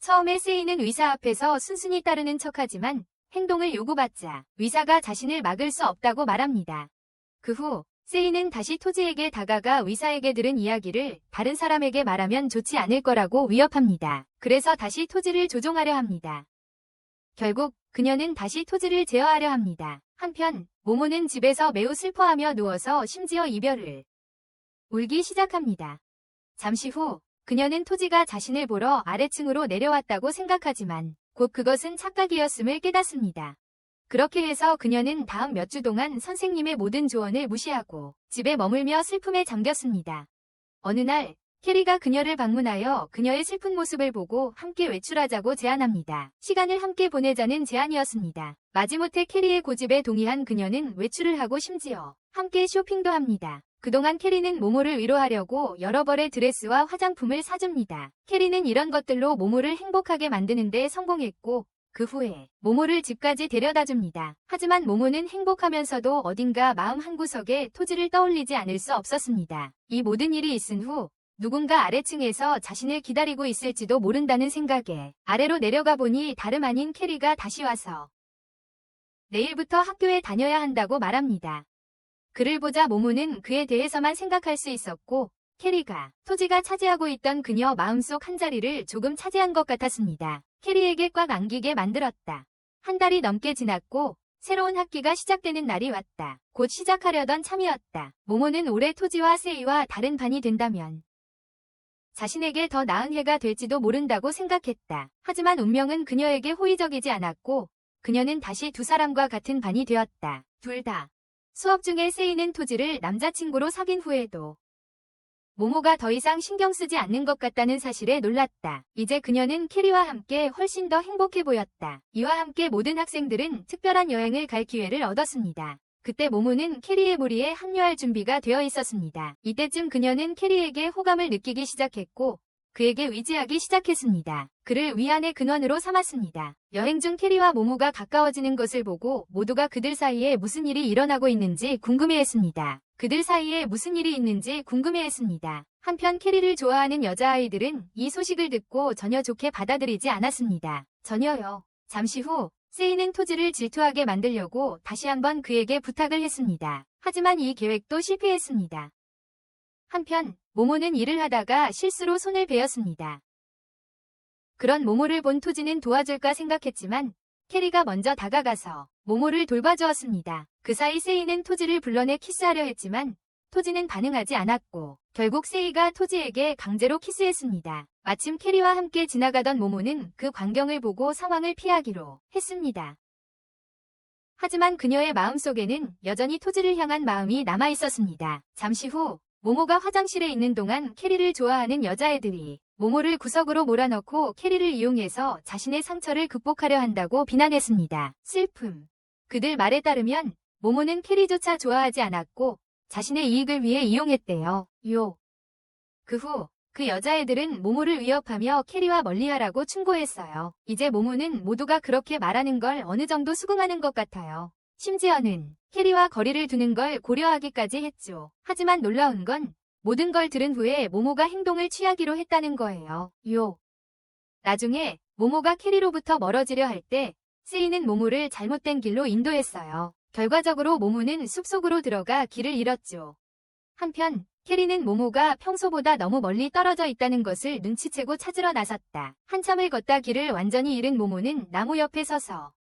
처음에 세이는 의사 앞에서 순순히 따르는 척하지만 행동을 요구받자 의사가 자신을 막을 수 없다고 말합니다. 그 후 세이는 다시 토지에게 다가가 의사에게 들은 이야기를 다른 사람에게 말하면 좋지 않을 거라고 위협합니다. 그래서 다시 토지를 조종하려 합니다. 결국 그녀는 다시 토지를 제어하려 합니다. 한편 모모는 집에서 매우 슬퍼하며 누워서 심지어 이별을 울기 시작합니다. 잠시 후 그녀는 토지가 자신을 보러 아래층으로 내려왔다고 생각하지만 곧 그것은 착각이었음을 깨닫습니다. 그렇게 해서 그녀는 다음 몇 주 동안 선생님의 모든 조언을 무시하고 집에 머물며 슬픔에 잠겼습니다. 어느 날 캐리가 그녀를 방문하여 그녀의 슬픈 모습을 보고 함께 외출하자고 제안합니다. 시간을 함께 보내자는 제안이었습니다. 마지못해 캐리의 고집에 동의한 그녀는 외출을 하고 심지어 함께 쇼핑도 합니다. 그동안 캐리는 모모를 위로하려고 여러 벌의 드레스와 화장품을 사줍니다. 캐리는 이런 것들로 모모를 행복하게 만드는 데 성공했고 그 후에 모모를 집까지 데려다줍니다. 하지만 모모는 행복하면서도 어딘가 마음 한구석에 토지를 떠올리지 않을 수 없었습니다. 이 모든 일이 있은 후 누군가 아래층에서 자신을 기다리고 있을지도 모른다는 생각에 아래로 내려가 보니 다름 아닌 캐리가 다시 와서 내일부터 학교에 다녀야 한다고 말합니다. 그를 보자 모모는 그에 대해서만 생각할 수 있었고 캐리가 토지가 차지하고 있던 그녀 마음속 한 자리를 조금 차지한 것 같았습니다. 캐리에게 꽉 안기게 만들었다. 한 달이 넘게 지났고 새로운 학기가 시작되는 날이 왔다. 곧 시작하려던 참이었다. 모모는 올해 토지와 세이와 다른 반이 된다면 자신에게 더 나은 해가 될지도 모른다고 생각했다. 하지만 운명은 그녀에게 호의적이지 않았고 그녀는 다시 두 사람과 같은 반이 되었다. 둘 다 수업 중에 세이는 토지를 남자친구로 사귄 후에도 모모가 더 이상 신경 쓰지 않는 것 같다는 사실에 놀랐다. 이제 그녀는 캐리와 함께 훨씬 더 행복해 보였다. 이와 함께 모든 학생들은 특별한 여행을 갈 기회를 얻었습니다. 그때 모모는 캐리의 무리에 합류할 준비가 되어 있었습니다. 이때쯤 그녀는 캐리에게 호감을 느끼기 시작했고 그에게 의지하기 시작했습니다. 그를 위안의 근원으로 삼았습니다. 여행 중 캐리와 모모가 가까워지는 것을 보고 모두가 그들 사이에 무슨 일이 일어나고 있는지 궁금해했습니다. 한편 캐리를 좋아하는 여자아이들은 이 소식을 듣고 전혀 좋게 받아들이지 않았습니다. 전혀요. 잠시 후 세이는 토지를 질투하게 만들려고 다시 한번 그에게 부탁을 했습니다. 하지만 이 계획도 실패했습니다. 한편 모모는 일을 하다가 실수로 손을 베었습니다. 그런 모모를 본 토지는 도와줄까 생각했지만 캐리가 먼저 다가가서 모모를 돌봐주었습니다. 그 사이 세이는 토지를 불러내 키스하려 했지만 토지는 반응하지 않았고 결국 세이가 토지에게 강제로 키스했습니다. 마침 캐리와 함께 지나가던 모모는 그 광경을 보고 상황을 피하기로 했습니다. 하지만 그녀의 마음속에는 여전히 토지를 향한 마음이 남아있었습니다. 잠시 후 모모가 화장실에 있는 동안 캐리를 좋아하는 여자애들이 모모를 구석으로 몰아넣고 캐리를 이용해서 자신의 상처를 극복하려 한다고 비난했습니다. 슬픔. 그들 말에 따르면 모모는 캐리조차 좋아하지 않았고 자신의 이익을 위해 이용했대요. 그 후 그 여자애들은 모모를 위협하며 캐리와 멀리하라고 충고했어요. 이제 모모는 모두가 그렇게 말하는 걸 어느 정도 수긍하는 것 같아요. 심지어는 캐리와 거리를 두는 걸 고려하기까지 했죠. 하지만 놀라운 건 모든 걸 들은 후에 모모가 행동을 취하기로 했다는 거예요. 나중에 모모가 캐리로부터 멀어지려 할 때 세이는 모모를 잘못된 길로 인도했어요. 결과적으로 모모는 숲속으로 들어가 길을 잃었죠. 한편 캐리는 모모가 평소보다 너무 멀리 떨어져 있다는 것을 눈치채고 찾으러 나섰다. 한참을 걷다 길을 완전히 잃은 모모는 나무 옆에 서서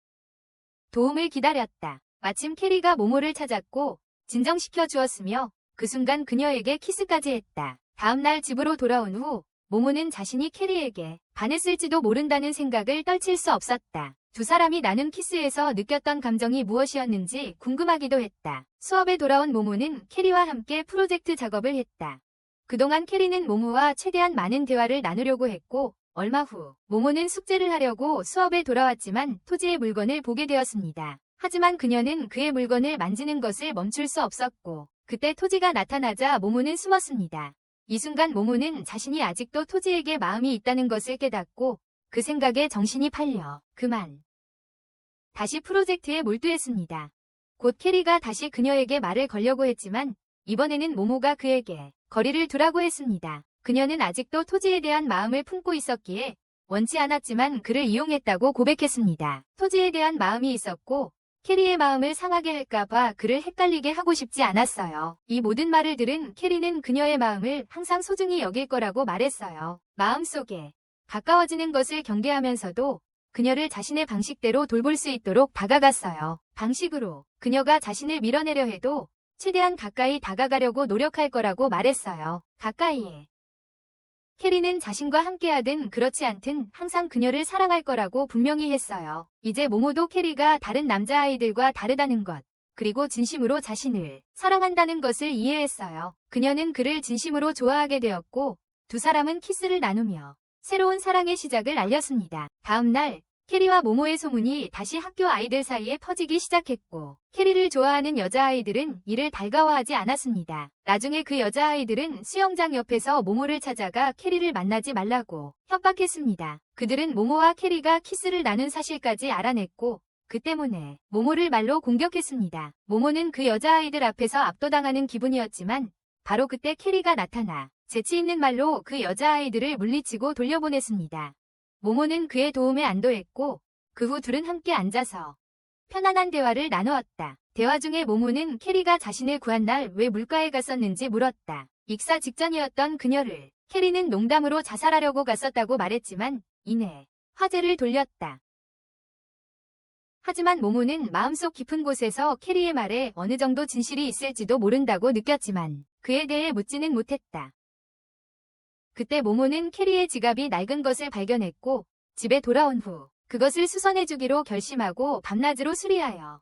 도움을 기다렸다. 마침 캐리가 모모를 찾았고 진정시켜 주었으며 그 순간 그녀에게 키스까지 했다. 다음날 집으로 돌아온 후 모모는 자신이 캐리에게 반했을지도 모른다는 생각을 떨칠 수 없었다. 두 사람이 나눈 키스에서 느꼈던 감정이 무엇이었는지 궁금하기도 했다. 수업에 돌아온 모모는 캐리와 함께 프로젝트 작업을 했다. 그동안 캐리는 모모와 최대한 많은 대화를 나누려고 했고 얼마 후 모모는 숙제를 하려고 수업에 돌아왔지만 토지의 물건을 보게 되었습니다. 하지만 그녀는 그의 물건을 만지는 것을 멈출 수 없었고 그때 토지가 나타나자 모모는 숨었습니다. 이 순간 모모는 자신이 아직도 토지에게 마음이 있다는 것을 깨닫고 그 생각에 정신이 팔려 그만 다시 프로젝트에 몰두했습니다. 곧 캐리가 다시 그녀에게 말을 걸려고 했지만 이번에는 모모가 그에게 거리를 두라고 했습니다. 그녀는 아직도 토지에 대한 마음을 품고 있었기에 원치 않았지만 그를 이용했다고 고백했습니다. 토지에 대한 마음이 있었고 캐리의 마음을 상하게 할까봐 그를 헷갈리게 하고 싶지 않았어요. 이 모든 말을 들은 캐리는 그녀의 마음을 항상 소중히 여길 거라고 말했어요. 마음속에 가까워지는 것을 경계하면서도 그녀를 자신의 방식대로 돌볼 수 있도록 다가갔어요. 방식으로 그녀가 자신을 밀어내려 해도 최대한 가까이 다가가려고 노력할 거라고 말했어요. 가까이에. 캐리는 자신과 함께하든 그렇지 않든 항상 그녀를 사랑할 거라고 분명히 했어요. 이제 모모도 캐리가 다른 남자아이들과 다르다는 것, 그리고 진심으로 자신을 사랑한다는 것을 이해했어요. 그녀는 그를 진심으로 좋아하게 되었고 두 사람은 키스를 나누며 새로운 사랑의 시작을 알렸습니다. 다음 날 캐리와 모모의 소문이 다시 학교 아이들 사이에 퍼지기 시작했고 캐리를 좋아하는 여자아이들은 이를 달가워하지 않았습니다. 나중에 그 여자아이들은 수영장 옆에서 모모를 찾아가 캐리를 만나지 말라고 협박했습니다. 그들은 모모와 캐리가 키스를 나눈 사실까지 알아냈고 그 때문에 모모를 말로 공격했습니다. 모모는 그 여자아이들 앞에서 압도당하는 기분이었지만 바로 그때 캐리가 나타나 재치 있는 말로 그 여자아이들을 물리치고 돌려보냈습니다. 모모는 그의 도움에 안도했고 그 후 둘은 함께 앉아서 편안한 대화를 나누었다. 대화 중에 모모는 캐리가 자신을 구한 날 왜 물가에 갔었는지 물었다. 익사 직전이었던 그녀를 캐리는 농담으로 자살하려고 갔었다고 말했지만 이내 화제를 돌렸다. 하지만 모모는 마음속 깊은 곳에서 캐리의 말에 어느 정도 진실이 있을지도 모른다고 느꼈지만 그에 대해 묻지는 못했다. 그때 모모는 캐리의 지갑이 낡은 것을 발견했고 집에 돌아온 후 그것을 수선해주기로 결심하고 밤낮으로 수리하여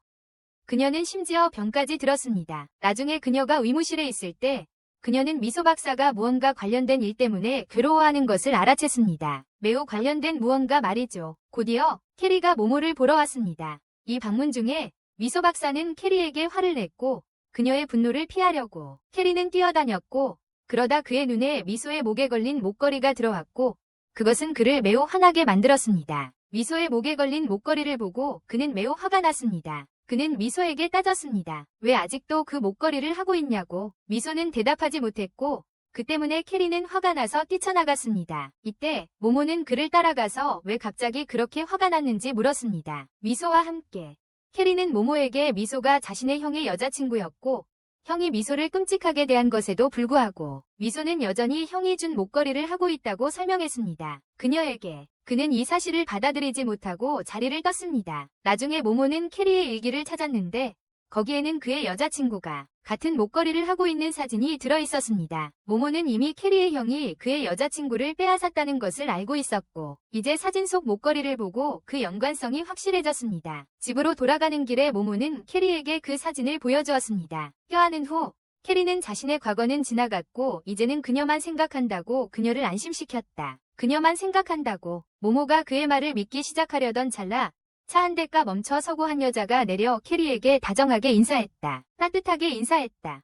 그녀는 심지어 병까지 들었습니다. 나중에 그녀가 의무실에 있을 때 그녀는 미소 박사가 무언가 관련된 일 때문에 괴로워하는 것을 알아챘습니다. 매우 관련된 무언가 말이죠. 곧이어 캐리가 모모를 보러 왔습니다. 이 방문 중에 미소 박사는 캐리에게 화를 냈고 그녀의 분노를 피하려고 캐리는 뛰어다녔고 그러다 그의 눈에 미소의 목에 걸린 목걸이가 들어왔고 그것은 그를 매우 화나게 만들었습니다. 미소의 목에 걸린 목걸이를 보고 그는 매우 화가 났습니다. 그는 미소에게 따졌습니다. 왜 아직도 그 목걸이를 하고 있냐고. 미소는 대답하지 못했고 그 때문에 캐리는 화가 나서 뛰쳐나갔습니다. 이때 모모는 그를 따라가서 왜 갑자기 그렇게 화가 났는지 물었습니다. 미소와 함께 캐리는 모모에게 미소가 자신의 형의 여자친구였고 형이 미소를 끔찍하게 대한 것에도 불구하고 미소는 여전히 형이 준 목걸이를 하고 있다고 설명했습니다. 그녀에게 그는 이 사실을 받아들이지 못하고 자리를 떴습니다. 나중에 모모는 캐리의 일기를 찾았는데 거기에는 그의 여자친구가 같은 목걸이를 하고 있는 사진이 들어있었습니다. 모모는 이미 캐리의 형이 그의 여자친구를 빼앗았다는 것을 알고 있었고 이제 사진 속 목걸이를 보고 그 연관성이 확실해졌습니다. 집으로 돌아가는 길에 모모는 캐리에게 그 사진을 보여주었습니다. 껴안은 후 캐리는 자신의 과거는 지나갔고 이제는 그녀만 생각한다고 그녀를 안심시켰다. 그녀만 생각한다고. 모모가 그의 말을 믿기 시작하려던 찰나 차 한 대가 멈춰 서고 한 여자가 내려 캐리에게 다정하게 인사했다. 따뜻하게 인사했다.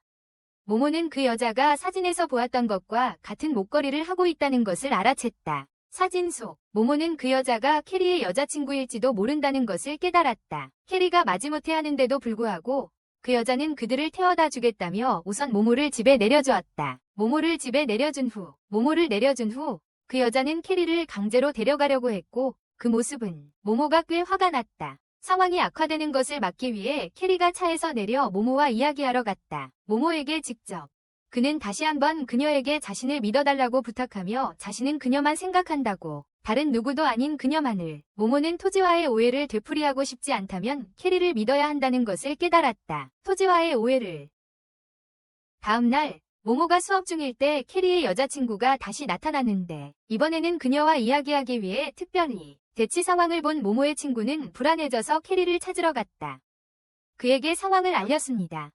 모모는 그 여자가 사진에서 보았던 것과 같은 목걸이를 하고 있다는 것을 알아챘다. 사진 속 모모는 그 여자가 캐리의 여자친구일지도 모른다는 것을 깨달았다. 캐리가 마지못해 하는데도 불구하고 그 여자는 그들을 태워다 주겠다며 우선 모모를 집에 내려주었다. 모모를 내려준 후 그 여자는 캐리를 강제로 데려가려고 했고 그 모습은 모모가 꽤 화가 났다. 상황이 악화되는 것을 막기 위해 캐리가 차에서 내려 모모와 이야기하러 갔다. 모모에게 직접. 그는 다시 한번 그녀에게 자신을 믿어달라고 부탁하며 자신은 그녀만 생각한다고. 다른 누구도 아닌 그녀만을. 모모는 토지와의 오해를 되풀이하고 싶지 않다면 캐리를 믿어야 한다는 것을 깨달았다. 토지와의 오해를. 다음 날 모모가 수업 중일 때 캐리의 여자친구가 다시 나타났는데 이번에는 그녀와 이야기하기 위해 특별히 대치 상황을 본 모모의 친구는 불안해져서 캐리를 찾으러 갔다. 그에게 상황을 알렸습니다.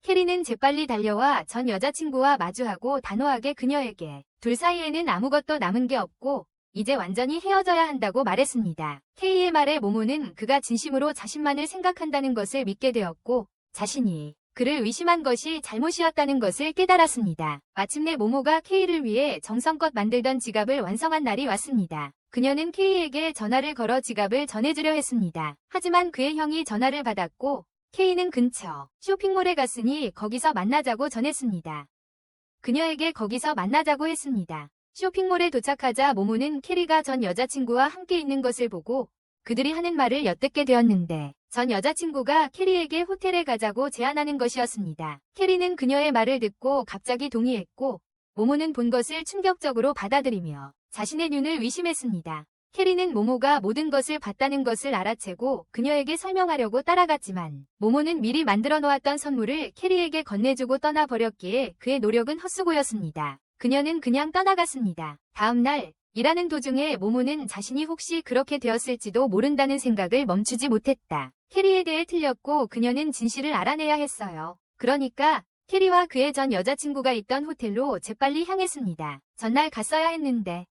캐리는 재빨리 달려와 전 여자친구와 마주하고 단호하게 그녀에게 둘 사이에는 아무것도 남은 게 없고 이제 완전히 헤어져야 한다고 말했습니다. K의 말에 모모는 그가 진심으로 자신만을 생각한다는 것을 믿게 되었고 자신이 그를 의심한 것이 잘못이었다는 것을 깨달았습니다. 마침내 모모가 K를 위해 정성껏 만들던 지갑을 완성한 날이 왔습니다. 그녀는 K에게 전화를 걸어 지갑을 전해주려 했습니다. 하지만 그의 형이 전화를 받았고 K는 근처 쇼핑몰에 갔으니 거기서 만나자고 전했습니다. 그녀에게 거기서 만나자고 했습니다. 쇼핑몰에 도착하자 모모는 캐리가 전 여자친구와 함께 있는 것을 보고 그들이 하는 말을 엿듣게 되었는데 전 여자친구가 캐리에게 호텔에 가자고 제안하는 것이었습니다. 캐리는 그녀의 말을 듣고 갑자기 동의했고 모모는 본 것을 충격적으로 받아들이며 자신의 눈을 의심했습니다. 캐리는 모모가 모든 것을 봤다는 것을 알아채고 그녀에게 설명하려고 따라갔지만 모모는 미리 만들어 놓았던 선물을 캐리에게 건네주고 떠나버렸기에 그의 노력은 헛수고였습니다. 그녀는 그냥 떠나갔습니다. 다음 날 일하는 도중에 모모는 자신이 혹시 그렇게 되었을지도 모른다는 생각을 멈추지 못했다. 캐리에 대해 틀렸고 그녀는 진실을 알아내야 했어요. 그러니까 캐리와 그의 전 여자친구가 있던 호텔로 재빨리 향했습니다. 전날 갔어야 했는데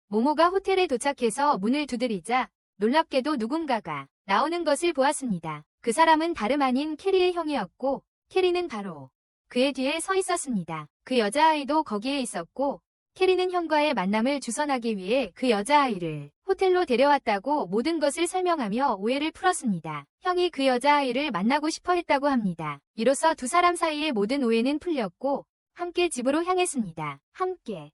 모모가 호텔에 도착해서 문을 두드리자 놀랍게도 누군가가 나오는 것을 보았습니다. 그 사람은 다름 아닌 캐리의 형이었고 캐리는 바로 그의 뒤에 서 있었습니다. 그 여자아이도 거기에 있었고 캐리는 형과의 만남을 주선하기 위해 그 여자아이를 호텔로 데려왔다고 모든 것을 설명하며 오해를 풀었습니다. 형이 그 여자아이를 만나고 싶어 했다고 합니다. 이로써 두 사람 사이의 모든 오해는 풀렸고 함께 집으로 향했습니다. 함께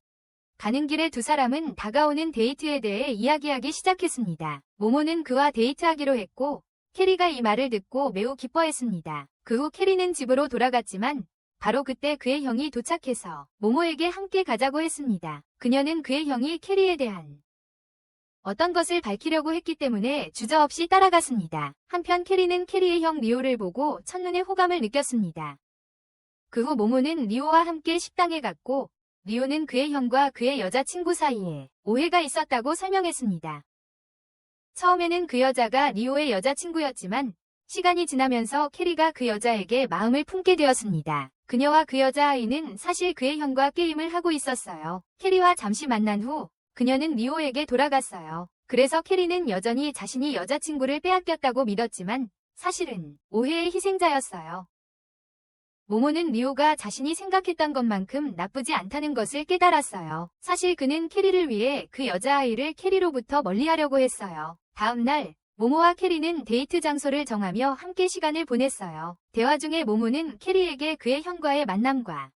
가는 길에 두 사람은 다가오는 데이트에 대해 이야기하기 시작했습니다. 모모는 그와 데이트하기로 했고 캐리가 이 말을 듣고 매우 기뻐했습니다. 그 후 캐리는 집으로 돌아갔지만 바로 그때 그의 형이 도착해서 모모에게 함께 가자고 했습니다. 그녀는 그의 형이 캐리에 대한 어떤 것을 밝히려고 했기 때문에 주저없이 따라갔습니다. 한편 캐리는 캐리의 형 리오를 보고 첫눈에 호감을 느꼈습니다. 그 후 모모는 리오와 함께 식당에 갔고 리오는 그의 형과 그의 여자친구 사이에 오해가 있었다고 설명했습니다. 처음에는 그 여자가 리오의 여자친구였지만 시간이 지나면서 캐리가 그 여자에게 마음을 품게 되었습니다. 그녀와 그 여자아이는 사실 그의 형과 게임을 하고 있었어요. 캐리와 잠시 만난 후 그녀는 리오에게 돌아갔어요. 그래서 캐리는 여전히 자신이 여자친구를 빼앗겼다고 믿었지만 사실은 오해의 희생자였어요. 모모는 리오가 자신이 생각했던 것만큼 나쁘지 않다는 것을 깨달았어요. 사실 그는 캐리를 위해 그 여자아이를 캐리로부터 멀리하려고 했어요. 다음 날 모모와 캐리는 데이트 장소를 정하며 함께 시간을 보냈어요. 대화 중에 모모는 캐리에게 그의 형과의 만남과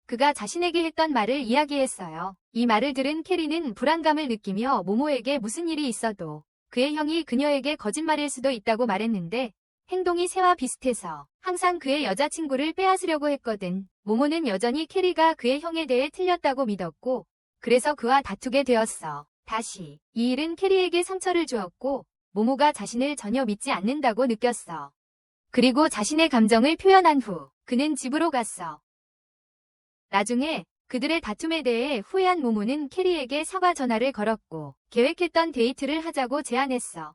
그가 자신에게 했던 말을 이야기했어요. 이 말을 들은 캐리는 불안감을 느끼며 모모에게 무슨 일이 있어도 그의 형이 그녀에게 거짓말일 수도 있다고 말했는데 행동이 새와 비슷해서 항상 그의 여자친구를 빼앗으려고 했거든. 모모는 여전히 캐리가 그의 형에 대해 틀렸다고 믿었고 그래서 그와 다투게 되었어. 다시 이 일은 캐리에게 상처를 주었고 모모가 자신을 전혀 믿지 않는다고 느꼈어. 그리고 자신의 감정을 표현한 후 그는 집으로 갔어. 나중에 그들의 다툼에 대해 후회한 모모는 캐리에게 사과 전화를 걸었고 계획했던 데이트를 하자고 제안했어.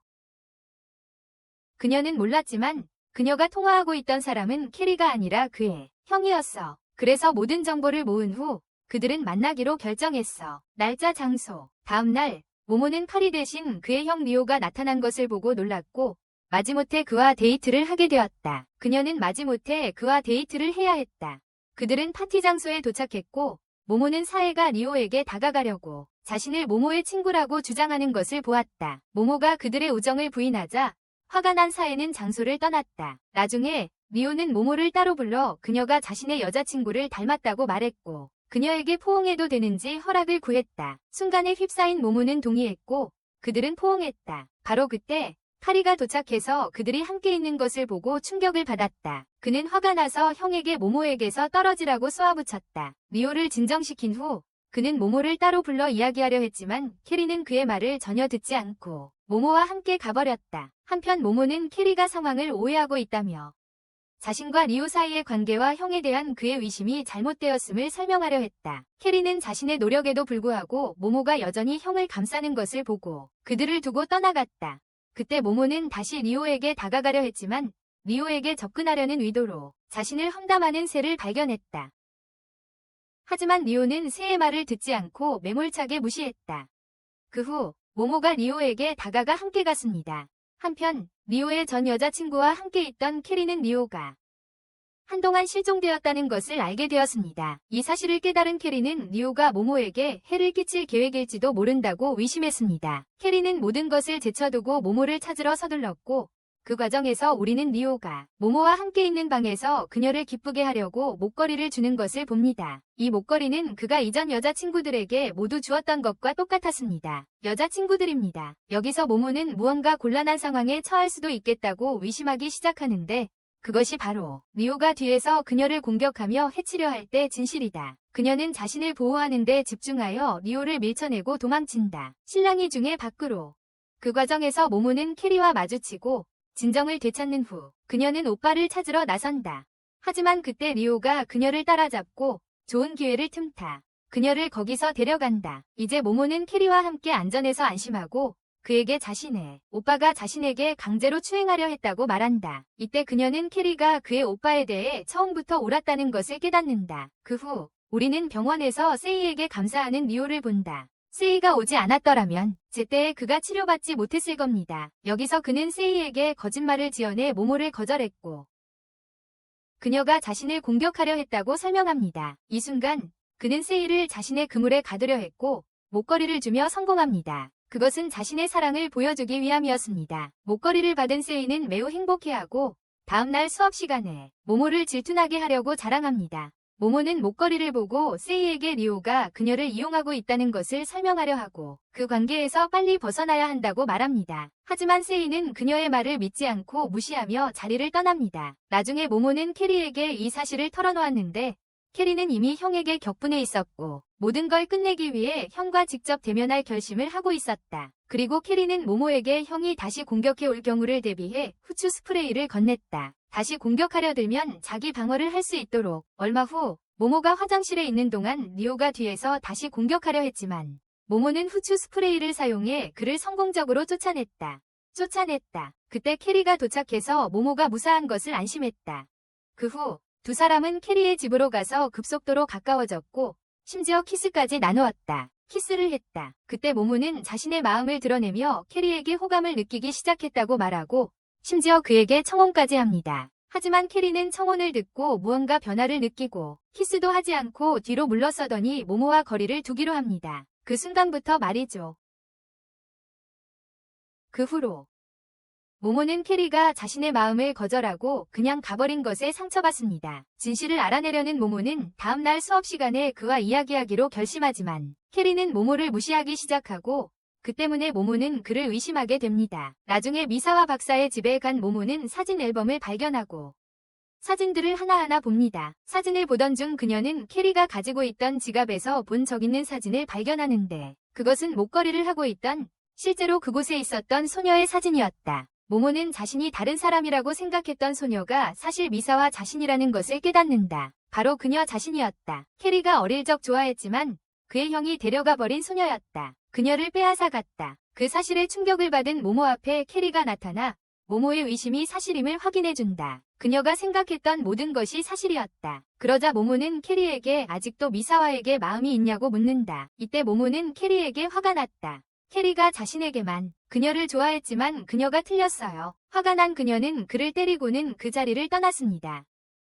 그녀는 몰랐지만 그녀가 통화하고 있던 사람은 캐리가 아니라 그의 형이었어. 그래서 모든 정보를 모은 후 그들은 만나기로 결정했어. 날짜, 장소. 다음 날 모모는 카리 대신 그의 형 리오가 나타난 것을 보고 놀랐고 마지못해 그와 데이트를 하게 되었다. 그녀는 마지못해 그와 데이트를 해야 했다. 그들은 파티 장소에 도착했고 모모는 사에가 리오에게 다가가려고 자신을 모모의 친구라고 주장하는 것을 보았다. 모모가 그들의 우정을 부인하자 화가 난 사에는 장소를 떠났다. 나중에 리오는 모모를 따로 불러 그녀가 자신의 여자친구를 닮았다고 말했고 그녀에게 포옹해도 되는지 허락을 구했다. 순간에 휩싸인 모모는 동의했고 그들은 포옹했다. 바로 그때 카리가 도착해서 그들이 함께 있는 것을 보고 충격을 받았다. 그는 화가 나서 형에게 모모에게서 떨어지라고 쏘아붙였다. 리오를 진정시킨 후 그는 모모를 따로 불러 이야기하려 했지만 캐리는 그의 말을 전혀 듣지 않고 모모와 함께 가버렸다. 한편 모모는 캐리가 상황을 오해하고 있다며 자신과 리오 사이의 관계와 형에 대한 그의 의심이 잘못되었음을 설명하려 했다. 캐리는 자신의 노력에도 불구하고 모모가 여전히 형을 감싸는 것을 보고 그들을 두고 떠나갔다. 그때 모모는 다시 리오에게 다가가려 했지만 리오에게 접근하려는 의도로 자신을 험담하는 새를 발견했다. 하지만 리오는 새의 말을 듣지 않고 매몰차게 무시했다. 그 후 모모가 리오에게 다가가 함께 갔습니다. 한편 리오의 전 여자친구와 함께 있던 캐리는 리오가 한동안 실종되었다는 것을 알게 되었습니다. 이 사실을 깨달은 캐리는 리오가 모모에게 해를 끼칠 계획일지도 모른다고 의심했습니다. 캐리는 모든 것을 제쳐두고 모모를 찾으러 서둘렀고 그 과정에서 우리는 리오가 모모와 함께 있는 방에서 그녀를 기쁘게 하려고 목걸이를 주는 것을 봅니다. 이 목걸이는 그가 이전 여자친구들에게 모두 주었던 것과 똑같았습니다. 여자친구들입니다. 여기서 모모는 무언가 곤란한 상황에 처할 수도 있겠다고 의심하기 시작하는데 그것이 바로 리오가 뒤에서 그녀를 공격하며 해치려 할 때 진실이다. 그녀는 자신을 보호하는 데 집중하여 리오를 밀쳐내고 도망친다. 실랑이 중에 밖으로. 그 과정에서 모모는 캐리와 마주치고 진정을 되찾는 후 그녀는 오빠를 찾으러 나선다. 하지만 그때 리오가 그녀를 따라잡고 좋은 기회를 틈타 그녀를 거기서 데려간다. 이제 모모는 캐리와 함께 안전해서 안심하고 그에게 자신의 오빠가 자신에게 강제로 추행하려 했다고 말한다. 이때 그녀는 캐리가 그의 오빠에 대해 처음부터 옳았다는 것을 깨닫는다. 그 후 우리는 병원에서 세이에게 감사하는 리오를 본다. 세이가 오지 않았더라면 제때에 그가 치료받지 못했을 겁니다. 여기서 그는 세이에게 거짓말을 지어내 모모를 거절했고 그녀가 자신을 공격하려 했다고 설명합니다. 이 순간 그는 세이를 자신의 그물에 가두려 했고 목걸이를 주며 성공합니다. 그것은 자신의 사랑을 보여주기 위함이었습니다. 목걸이를 받은 세이는 매우 행복해하고 다음날 수업 시간에 모모를 질투나게 하려고 자랑합니다. 모모는 목걸이를 보고 세이에게 리오가 그녀를 이용하고 있다는 것을 설명하려 하고 그 관계에서 빨리 벗어나야 한다고 말합니다. 하지만 세이는 그녀의 말을 믿지 않고 무시하며 자리를 떠납니다. 나중에 모모는 캐리에게 이 사실을 털어놓았는데 캐리는 이미 형에게 격분해 있었고 모든 걸 끝내기 위해 형과 직접 대면할 결심을 하고 있었다. 그리고 캐리는 모모에게 형이 다시 공격해 올 경우를 대비해 후추 스프레이를 건넸다. 다시 공격하려 들면 자기 방어를 할 수 있도록. 얼마 후 모모가 화장실에 있는 동안 리오가 뒤에서 다시 공격하려 했지만 모모는 후추 스프레이를 사용해 그를 성공적으로 쫓아냈다. 그때 캐리가 도착해서 모모가 무사한 것을 안심했다. 그 후 두 사람은 캐리의 집으로 가서 급속도로 가까워졌고 심지어 키스까지 나누었다. 키스를 했다. 그때 모모는 자신의 마음을 드러내며 캐리에게 호감을 느끼기 시작했다고 말하고 심지어 그에게 청혼까지 합니다. 하지만 캐리는 청혼을 듣고 무언가 변화를 느끼고 키스도 하지 않고 뒤로 물러서더니 모모와 거리를 두기로 합니다. 그 순간부터 말이죠. 그 후로 모모는 캐리가 자신의 마음을 거절하고 그냥 가버린 것에 상처받습니다. 진실을 알아내려는 모모는 다음날 수업 시간에 그와 이야기하기로 결심하지만 캐리는 모모를 무시하기 시작하고 그 때문에 모모는 그를 의심하게 됩니다. 나중에 미사와 박사의 집에 간 모모는 사진 앨범을 발견하고 사진들을 하나하나 봅니다. 사진을 보던 중 그녀는 캐리가 가지고 있던 지갑에서 본 적 있는 사진을 발견하는데 그것은 목걸이를 하고 있던 실제로 그곳에 있었던 소녀의 사진이었다. 모모는 자신이 다른 사람이라고 생각했던 소녀가 사실 미사와 자신이라는 것을 깨닫는다. 바로 그녀 자신이었다. 캐리가 어릴 적 좋아했지만 그의 형이 데려가 버린 소녀였다. 그녀를 빼앗아 갔다. 그 사실에 충격을 받은 모모 앞에 캐리가 나타나 모모의 의심이 사실임을 확인해준다. 그녀가 생각했던 모든 것이 사실이었다. 그러자 모모는 캐리에게 아직도 미사와에게 마음이 있냐고 묻는다. 이때 모모는 캐리에게 화가 났다. 캐리가 자신에게만 그녀를 좋아했지만 그녀가 틀렸어요. 화가 난 그녀는 그를 때리고는 그 자리를 떠났습니다.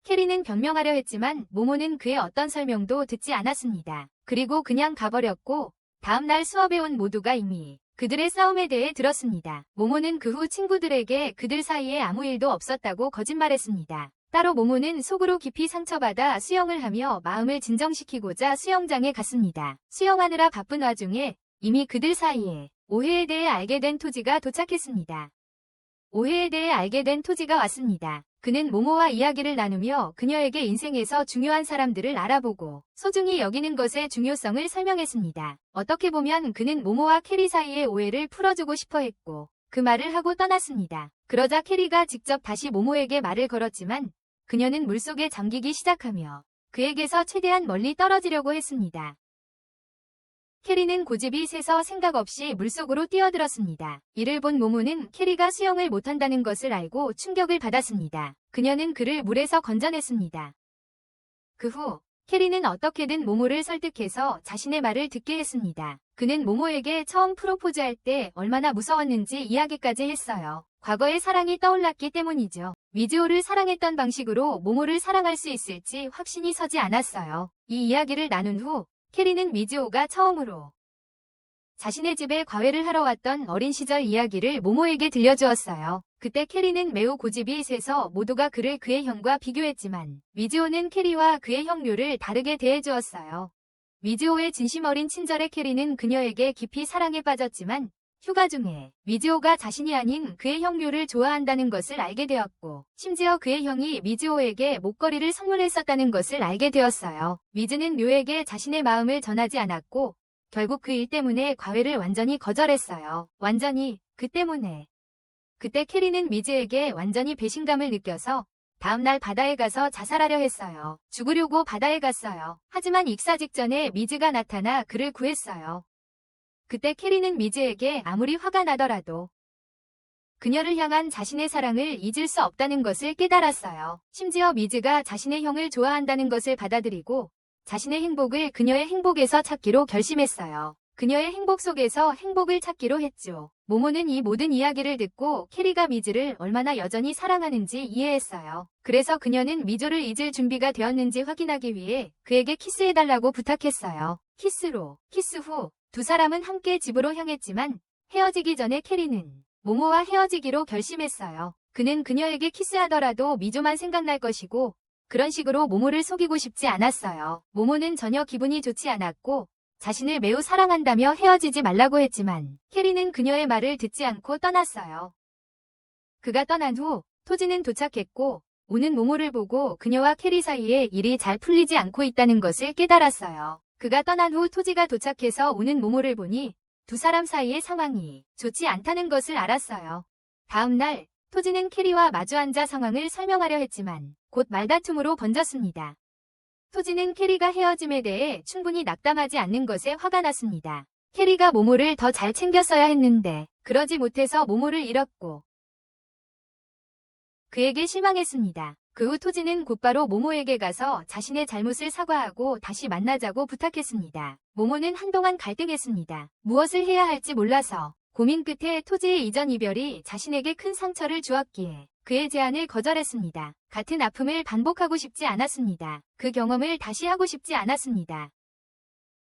캐리는 변명하려 했지만 모모는 그의 어떤 설명도 듣지 않았습니다. 그리고 그냥 가버렸고 다음날 수업에 온 모두가 이미 그들의 싸움에 대해 들었습니다. 모모는 그 후 친구들에게 그들 사이에 아무 일도 없었다고 거짓말했습니다. 따로 모모는 속으로 깊이 상처받아 수영을 하며 마음을 진정시키고자 수영장에 갔습니다. 수영하느라 바쁜 와중에 이미 그들 사이에 오해에 대해 알게 된 토지가 도착했습니다. 오해에 대해 알게 된 토지가 왔습니다. 그는 모모와 이야기를 나누며 그녀에게 인생에서 중요한 사람들을 알아보고 소중히 여기는 것의 중요성을 설명했습니다. 어떻게 보면 그는 모모와 캐리 사이의 오해를 풀어주고 싶어 했고 그 말을 하고 떠났습니다. 그러자 캐리가 직접 다시 모모에게 말을 걸었지만 그녀는 물속에 잠기기 시작하며 그에게서 최대한 멀리 떨어지려고 했습니다. 캐리는 고집이 세서 생각 없이 물속으로 뛰어들었습니다. 이를 본 모모는 캐리가 수영을 못한다는 것을 알고 충격을 받았습니다. 그녀는 그를 물에서 건져냈습니다. 그 후 캐리는 어떻게든 모모를 설득해서 자신의 말을 듣게 했습니다. 그는 모모에게 처음 프로포즈할 때 얼마나 무서웠는지 이야기까지 했어요. 과거의 사랑이 떠올랐기 때문이죠. 미즈오를 사랑했던 방식으로 모모를 사랑할 수 있을지 확신이 서지 않았어요. 이 이야기를 나눈 후 캐리는 미즈오가 처음으로 자신의 집에 과외를 하러 왔던 어린 시절 이야기를 모모에게 들려주었어요. 그때 캐리는 매우 고집이 세서 모두가 그를 그의 형과 비교했지만 미즈오는 캐리와 그의 형 류를 다르게 대해주었어요. 미즈오의 진심 어린 친절에 캐리는 그녀에게 깊이 사랑에 빠졌지만 휴가 중에 미즈오가 자신이 아닌 그의 형 류를 좋아한다는 것을 알게 되었고 심지어 그의 형이 미즈오에게 목걸이를 선물했었다는 것을 알게 되었어요. 미즈는 류에게 자신의 마음을 전하지 않았고 결국 그 일 때문에 과외를 완전히 거절했어요. 완전히 그 때문에. 그때 캐리는 미즈에게 완전히 배신감을 느껴서 다음날 바다에 가서 자살하려 했어요. 죽으려고 바다에 갔어요. 하지만 익사 직전에 미즈가 나타나 그를 구했어요. 그때 캐리는 미즈에게 아무리 화가 나더라도 그녀를 향한 자신의 사랑을 잊을 수 없다는 것을 깨달았어요. 심지어 미즈가 자신의 형을 좋아한다는 것을 받아들이고 자신의 행복을 그녀의 행복에서 찾기로 결심했어요. 그녀의 행복 속에서 행복을 찾기로 했죠. 모모는 이 모든 이야기를 듣고 캐리가 미즈를 얼마나 여전히 사랑하는지 이해했어요. 그래서 그녀는 미조를 잊을 준비가 되었는지 확인하기 위해 그에게 키스해달라고 부탁했어요. 키스 후 두 사람은 함께 집으로 향했지만 헤어지기 전에 캐리는 모모와 헤어지기로 결심했어요. 그는 그녀에게 키스하더라도 미조만 생각날 것이고 그런 식으로 모모를 속이고 싶지 않았어요. 모모는 전혀 기분이 좋지 않았고 자신을 매우 사랑한다며 헤어지지 말라고 했지만 캐리는 그녀의 말을 듣지 않고 떠났어요. 그가 떠난 후 토지는 도착했고 우는 모모를 보고 그녀와 캐리 사이에 일이 잘 풀리지 않고 있다는 것을 깨달았어요. 그가 떠난 후 토지가 도착해서 우는 모모를 보니 두 사람 사이의 상황이 좋지 않다는 것을 알았어요. 다음 날 토지는 캐리와 마주 앉아 상황을 설명하려 했지만 곧 말다툼으로 번졌습니다. 토지는 캐리가 헤어짐에 대해 충분히 낙담하지 않는 것에 화가 났습니다. 캐리가 모모를 더 잘 챙겼어야 했는데 그러지 못해서 모모를 잃었고 그에게 실망했습니다. 그 후 토지는 곧바로 모모에게 가서 자신의 잘못을 사과하고 다시 만나자고 부탁했습니다. 모모는 한동안 갈등했습니다. 무엇을 해야 할지 몰라서 고민 끝에 토지의 이전 이별이 자신에게 큰 상처를 주었기에 그의 제안을 거절했습니다. 같은 아픔을 반복하고 싶지 않았습니다. 그 경험을 다시 하고 싶지 않았습니다.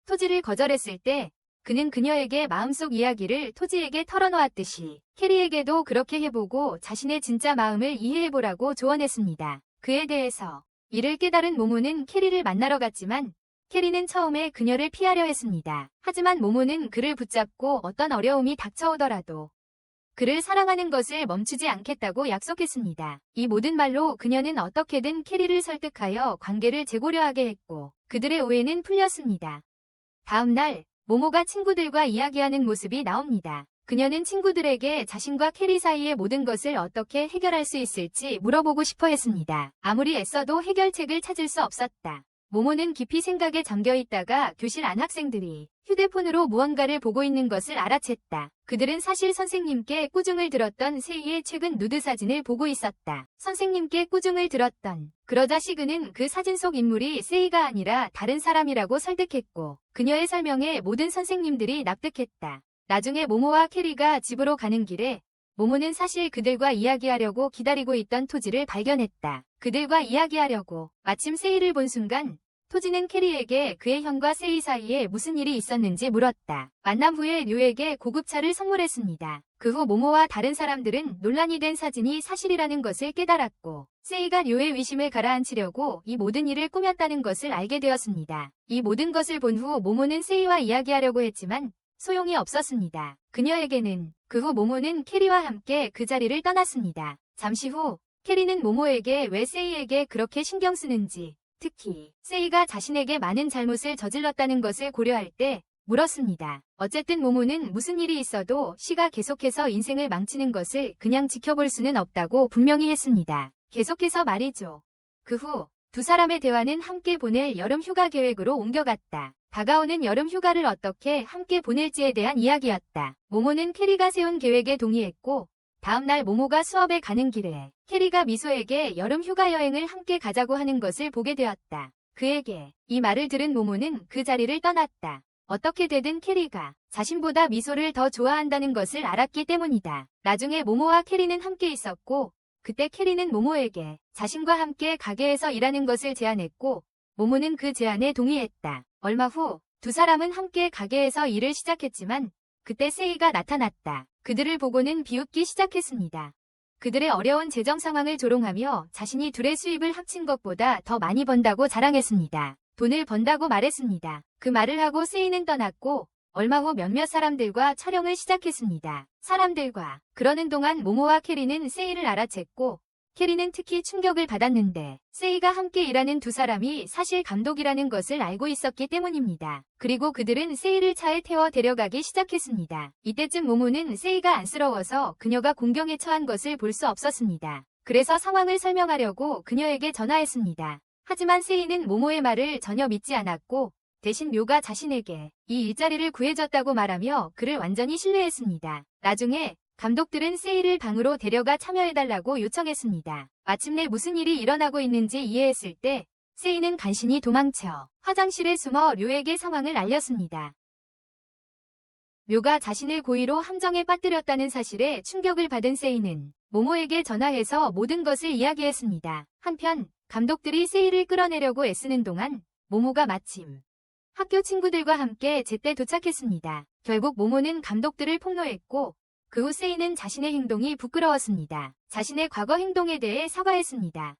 토지를 거절했을 때 그는 그녀에게 마음속 이야기를 토지에게 털어놓았듯이 캐리에게도 그렇게 해보고 자신의 진짜 마음을 이해해보라고 조언했습니다. 그에 대해서 이를 깨달은 모모는 캐리를 만나러 갔지만 캐리는 처음에 그녀를 피하려 했습니다. 하지만 모모는 그를 붙잡고 어떤 어려움이 닥쳐오더라도 그를 사랑하는 것을 멈추지 않겠다고 약속했습니다. 이 모든 말로 그녀는 어떻게든 캐리를 설득하여 관계를 재고려하게 했고 그들의 오해는 풀렸습니다. 다음 날 모모가 친구들과 이야기하는 모습이 나옵니다. 그녀는 친구들에게 자신과 캐리 사이의 모든 것을 어떻게 해결할 수 있을지 물어보고 싶어 했습니다. 아무리 애써도 해결책을 찾을 수 없었다. 모모는 깊이 생각에 잠겨 있다가 교실 안 학생들이 휴대폰으로 무언가를 보고 있는 것을 알아챘다. 그들은 사실 선생님께 꾸중을 들었던 세이의 최근 누드 사진을 보고 있었다. 선생님께 꾸중을 들었던. 그러자 시그는 그 사진 속 인물이 세이가 아니라 다른 사람이라고 설득했고 그녀의 설명에 모든 선생님들이 납득했다. 나중에 모모와 캐리가 집으로 가는 길에 모모는 사실 그들과 이야기하려고 기다리고 있던 토지를 발견했다. 그들과 이야기하려고 마침 세이를 본 순간 토지는 캐리에게 그의 형과 세이 사이에 무슨 일이 있었는지 물었다. 만남 후에 류에게 고급차를 선물했습니다. 그 후 모모와 다른 사람들은 논란이 된 사진이 사실이라는 것을 깨달았고 세이가 류의 위심을 가라앉히려고 이 모든 일을 꾸몄다는 것을 알게 되었습니다. 이 모든 것을 본 후 모모는 세이와 이야기하려고 했지만 소용이 없었습니다. 그녀에게는 그 후 모모는 캐리와 함께 그 자리를 떠났습니다. 잠시 후 캐리는 모모에게 왜 세이에게 그렇게 신경 쓰는지 특히 세이가 자신에게 많은 잘못을 저질렀다는 것을 고려할 때 물었습니다. 어쨌든 모모는 무슨 일이 있어도 시가 계속해서 인생을 망치는 것을 그냥 지켜볼 수는 없다고 분명히 했습니다. 계속해서 말이죠. 그 후 두 사람의 대화는 함께 보낼 여름 휴가 계획으로 옮겨갔다. 다가오는 여름 휴가를 어떻게 함께 보낼지에 대한 이야기였다. 모모는 캐리가 세운 계획에 동의했고 다음날 모모가 수업에 가는 길에 캐리가 미소에게 여름 휴가 여행을 함께 가자고 하는 것을 보게 되었다. 그에게 이 말을 들은 모모는 그 자리를 떠났다. 어떻게 되든 캐리가 자신보다 미소를 더 좋아한다는 것을 알았기 때문이다. 나중에 모모와 캐리는 함께 있었고 그때 캐리는 모모에게 자신과 함께 가게에서 일하는 것을 제안했고 모모는 그 제안에 동의했다. 얼마 후 두 사람은 함께 가게에서 일을 시작했지만 그때 세이가 나타났다. 그들을 보고는 비웃기 시작했습니다. 그들의 어려운 재정 상황을 조롱하며 자신이 둘의 수입을 합친 것보다 더 많이 번다고 자랑했습니다. 돈을 번다고 말했습니다. 그 말을 하고 세이는 떠났고 얼마 후 몇몇 사람들과 촬영을 시작했습니다. 사람들과 그러는 동안 모모와 캐리는 세이를 알아챘고 캐리는 특히 충격을 받았는데 세이가 함께 일하는 두 사람이 사실 감독이라는 것을 알고 있었기 때문입니다. 그리고 그들은 세이를 차에 태워 데려가기 시작했습니다. 이때쯤 모모는 세이가 안쓰러워서 그녀가 공경에 처한 것을 볼 수 없었습니다. 그래서 상황을 설명하려고 그녀에게 전화했습니다. 하지만 세이는 모모의 말을 전혀 믿지 않았고 대신 묘가 자신에게 이 일자리를 구해줬다고 말하며 그를 완전히 신뢰했습니다. 나중에 감독들은 세이를 방으로 데려가 참여해달라고 요청했습니다. 마침내 무슨 일이 일어나고 있는지 이해했을 때 세이는 간신히 도망쳐 화장실에 숨어 류에게 상황을 알렸습니다. 묘가 자신을 고의로 함정에 빠뜨렸다는 사실에 충격을 받은 세이는 모모에게 전화해서 모든 것을 이야기했습니다. 한편 감독들이 세이를 끌어내려고 애쓰는 동안 모모가 마침 학교 친구들과 함께 제때 도착했습니다. 결국 모모는 감독들을 폭로했고 그 후 세이는 자신의 행동이 부끄러웠습니다. 자신의 과거 행동에 대해 사과했습니다.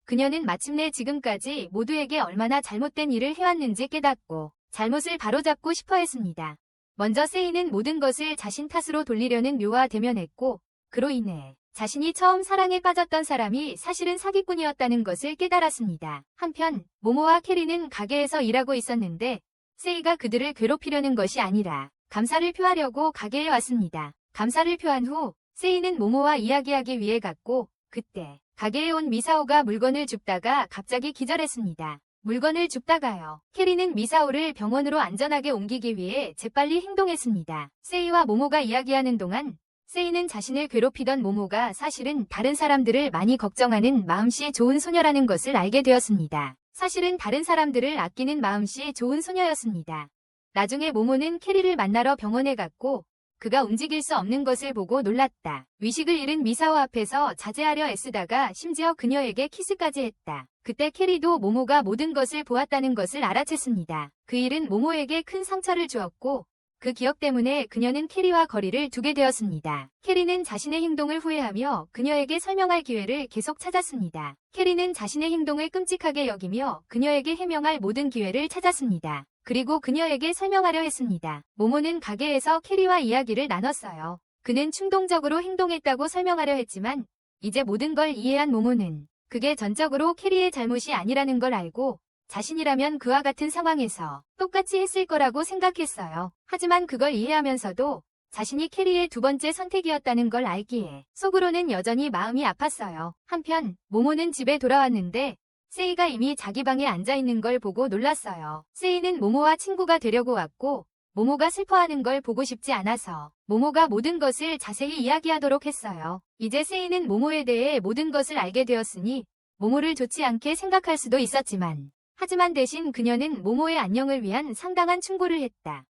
그녀는 마침내 지금까지 모두에게 얼마나 잘못된 일을 해왔는지 깨닫고 잘못을 바로잡고 싶어 했습니다. 먼저 세이는 모든 것을 자신 탓으로 돌리려는 묘와 대면했고 그로 인해 자신이 처음 사랑에 빠졌던 사람이 사실은 사기꾼이었다는 것을 깨달았습니다. 한편 모모와 캐리는 가게에서 일하고 있었는데 세이가 그들을 괴롭히려는 것이 아니라 감사를 표하려고 가게에 왔습니다. 감사를 표한 후 세이는 모모와 이야기하기 위해 갔고 그때 가게에 온 미사오가 물건을 줍다가 갑자기 기절했습니다. 물건을 줍다가요. 캐리는 미사오를 병원으로 안전하게 옮기기 위해 재빨리 행동했습니다. 세이와 모모가 이야기하는 동안 세이는 자신을 괴롭히던 모모가 사실은 다른 사람들을 많이 걱정하는 마음씨 좋은 소녀라는 것을 알게 되었습니다. 사실은 다른 사람들을 아끼는 마음씨 좋은 소녀였습니다. 나중에 모모는 캐리를 만나러 병원에 갔고 그가 움직일 수 없는 것을 보고 놀랐다. 위식을 잃은 미사오 앞에서 자제하려 애쓰다가 심지어 그녀에게 키스까지 했다. 그때 캐리도 모모가 모든 것을 보았다는 것을 알아챘습니다. 그 일은 모모에게 큰 상처를 주었고 그 기억 때문에 그녀는 캐리와 거리를 두게 되었습니다. 캐리는 자신의 행동을 후회하며 그녀에게 설명할 기회를 계속 찾았습니다. 캐리는 자신의 행동을 끔찍하게 여기며 그녀에게 해명할 모든 기회를 찾았습니다. 그리고 그녀에게 설명하려 했습니다. 모모는 가게에서 캐리와 이야기를 나눴어요. 그는 충동적으로 행동했다고 설명하려 했지만 이제 모든 걸 이해한 모모는 그게 전적으로 캐리의 잘못이 아니라는 걸 알고 자신이라면 그와 같은 상황에서 똑같이 했을 거라고 생각했어요. 하지만 그걸 이해하면서도 자신이 캐리의 두 번째 선택이었다는 걸 알기에 속으로는 여전히 마음이 아팠어요. 한편 모모는 집에 돌아왔는데 세이가 이미 자기 방에 앉아있는 걸 보고 놀랐어요. 세이는 모모와 친구가 되려고 왔고 모모가 슬퍼하는 걸 보고 싶지 않아서 모모가 모든 것을 자세히 이야기하도록 했어요. 이제 세이는 모모에 대해 모든 것을 알게 되었으니 모모를 좋지 않게 생각할 수도 있었지만 하지만 대신 그녀는 모모의 안녕을 위한 상당한 충고를 했다.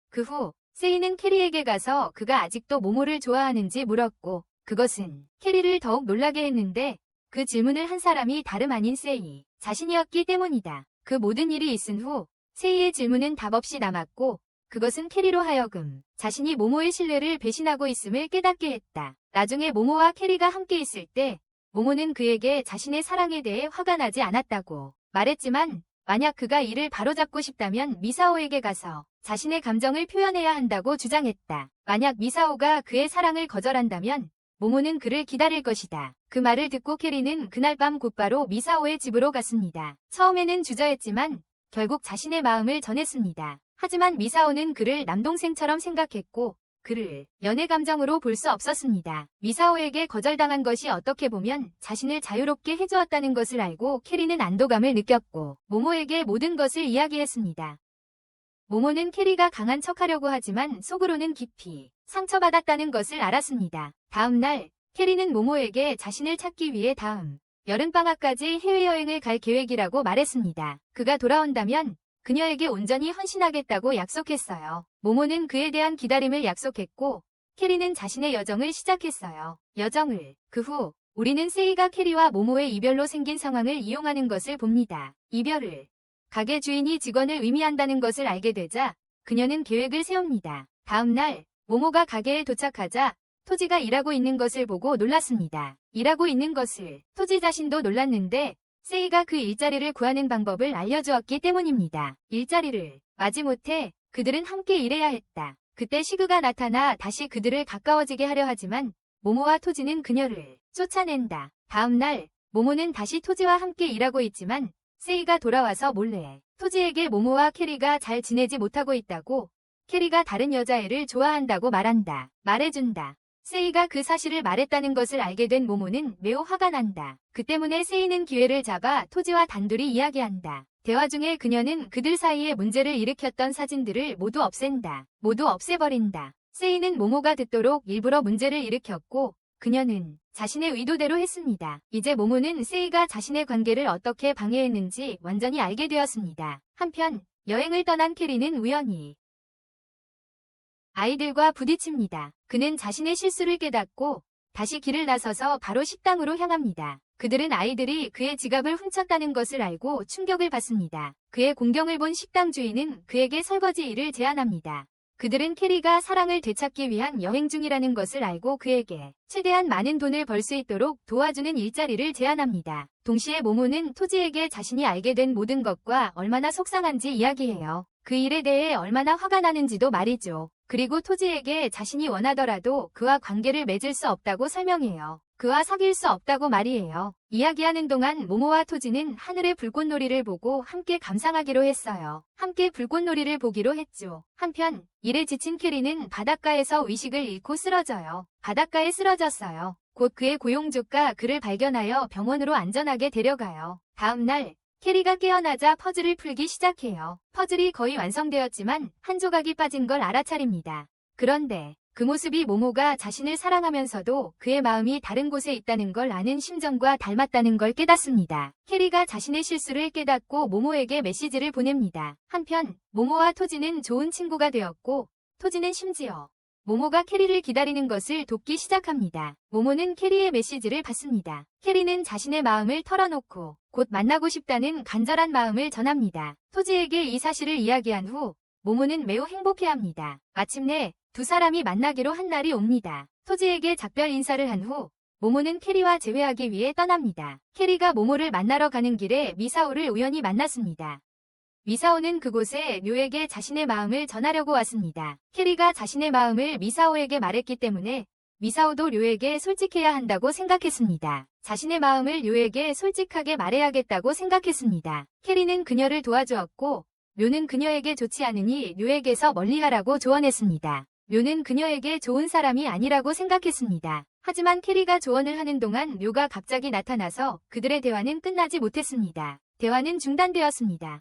그 후 세이는 캐리에게 가서 그가 아직도 모모를 좋아하는지 물었고 그것은 캐리를 더욱 놀라게 했는데 그 질문을 한 사람이 다름 아닌 세이 자신이었기 때문이다. 그 모든 일이 있은 후 세이의 질문은 답없이 남았고 그것은 캐리로 하여금 자신이 모모의 신뢰를 배신하고 있음을 깨닫게 했다. 나중에 모모와 캐리가 함께 있을 때 모모는 그에게 자신의 사랑에 대해 화가 나지 않았다고 말했지만 만약 그가 이를 바로잡고 싶다면 미사오에게 가서 자신의 감정을 표현해야 한다고 주장했다. 만약 미사오가 그의 사랑을 거절한다면 모모는 그를 기다릴 것이다. 그 말을 듣고 캐리는 그날 밤 곧바로 미사오의 집으로 갔습니다. 처음에는 주저했지만 결국 자신의 마음을 전했습니다. 하지만 미사오는 그를 남동생처럼 생각했고 그를 연애 감정으로 볼 수 없었습니다. 미사오에게 거절당한 것이 어떻게 보면 자신을 자유롭게 해주었다는 것을 알고 캐리는 안도감을 느꼈고 모모에게 모든 것을 이야기했습니다. 모모는 캐리가 강한 척하려고 하지만 속으로는 깊이 상처받았다는 것을 알았습니다. 다음 날 캐리는 모모에게 자신을 찾기 위해 다음 여름방학까지 해외여행을 갈 계획이라고 말했습니다. 그가 돌아온다면 그녀에게 온전히 헌신하겠다고 약속했어요. 모모는 그에 대한 기다림을 약속했고 캐리는 자신의 여정을 시작했어요. 그 후 우리는 세이가 캐리와 모모의 이별로 생긴 상황을 이용하는 것을 봅니다. 이별을 가게 주인이 직원을 의미한다는 것을 알게 되자 그녀는 계획을 세웁니다. 다음 날 모모가 가게에 도착하자 토지가 일하고 있는 것을 보고 놀랐습니다. 일하고 있는 것을 토지 자신도 놀랐는데 세이가 그 일자리를 구하는 방법을 알려주었기 때문입니다. 일자리를 마지못해 그들은 함께 일해야 했다. 그때 시그가 나타나 다시 그들을 가까워지게 하려 하지만 모모와 토지는 그녀를 쫓아낸다. 다음 날 모모는 다시 토지와 함께 일하고 있지만 세이가 돌아와서 몰래 토지에게 모모와 캐리가 잘 지내지 못하고 있다고 캐리가 다른 여자애를 좋아한다고 말해준다. 세이가 그 사실을 말했다는 것을 알게 된 모모는 매우 화가 난다. 그 때문에 세이는 기회를 잡아 토지와 단둘이 이야기한다. 대화 중에 그녀는 그들 사이에 문제를 일으켰던 사진들을 모두 없애버린다. 세이는 모모가 듣도록 일부러 문제를 일으켰고 그녀는 자신의 의도대로 했습니다. 이제 모모는 세이가 자신의 관계를 어떻게 방해했는지 완전히 알게 되었습니다. 한편 여행을 떠난 캐리는 우연히 아이들과 부딪힙니다. 그는 자신의 실수를 깨닫고 다시 길을 나서서 바로 식당으로 향합니다. 그들은 아이들이 그의 지갑을 훔쳤다는 것을 알고 충격을 받습니다. 그의 공경을 본 식당 주인은 그에게 설거지 일을 제안합니다. 그들은 캐리가 사랑을 되찾기 위한 여행 중이라는 것을 알고 그에게 최대한 많은 돈을 벌 수 있도록 도와주는 일자리를 제안합니다. 동시에 모모는 토지에게 자신이 알게 된 모든 것과 얼마나 속상한지 이야기해요. 그 일에 대해 얼마나 화가 나는지도 말이죠. 그리고 토지에게 자신이 원하더라도 그와 관계를 맺을 수 없다고 설명해요. 그와 사귈 수 없다고 말이에요. 이야기하는 동안 모모와 토지는 하늘의 불꽃놀이를 보고 함께 감상하기로 했어요. 함께 불꽃놀이를 보기로 했죠. 한편 일에 지친 캐리는 바닷가에서 의식을 잃고 쓰러져요. 바닷가에 쓰러졌어요. 곧 그의 고용주가 그를 발견하여 병원으로 안전하게 데려가요. 다음 날 캐리가 깨어나자 퍼즐을 풀기 시작해요. 퍼즐이 거의 완성되었지만 한 조각이 빠진 걸 알아차립니다. 그런데 그 모습이 모모가 자신을 사랑하면서도 그의 마음이 다른 곳에 있다는 걸 아는 심정과 닮았다는 걸 깨닫습니다. 캐리가 자신의 실수를 깨닫고 모모에게 메시지를 보냅니다. 한편 모모와 토지는 좋은 친구가 되었고 토지는 심지어 모모가 캐리를 기다리는 것을 돕기 시작합니다. 모모는 캐리의 메시지를 받습니다. 캐리는 자신의 마음을 털어놓고 곧 만나고 싶다는 간절한 마음을 전합니다. 토지에게 이 사실을 이야기한 후 모모는 매우 행복해합니다. 마침내 두 사람이 만나기로 한 날이 옵니다. 토지에게 작별 인사를 한 후 모모는 캐리와 재회하기 위해 떠납니다. 캐리가 모모를 만나러 가는 길에 미사오를 우연히 만났습니다. 미사오는 그곳에 료에게 자신의 마음을 전하려고 왔습니다. 캐리가 자신의 마음을 미사오에게 말했기 때문에 미사오도 료에게 솔직해야 한다고 생각했습니다. 자신의 마음을 료에게 솔직하게 말해야겠다고 생각했습니다. 캐리는 그녀를 도와주었고 료는 그녀에게 좋지 않으니 료에게서 멀리하라고 조언했습니다. 료는 그녀에게 좋은 사람이 아니라고 생각했습니다. 하지만 캐리가 조언을 하는 동안 료가 갑자기 나타나서 그들의 대화는 끝나지 못했습니다. 대화는 중단되었습니다.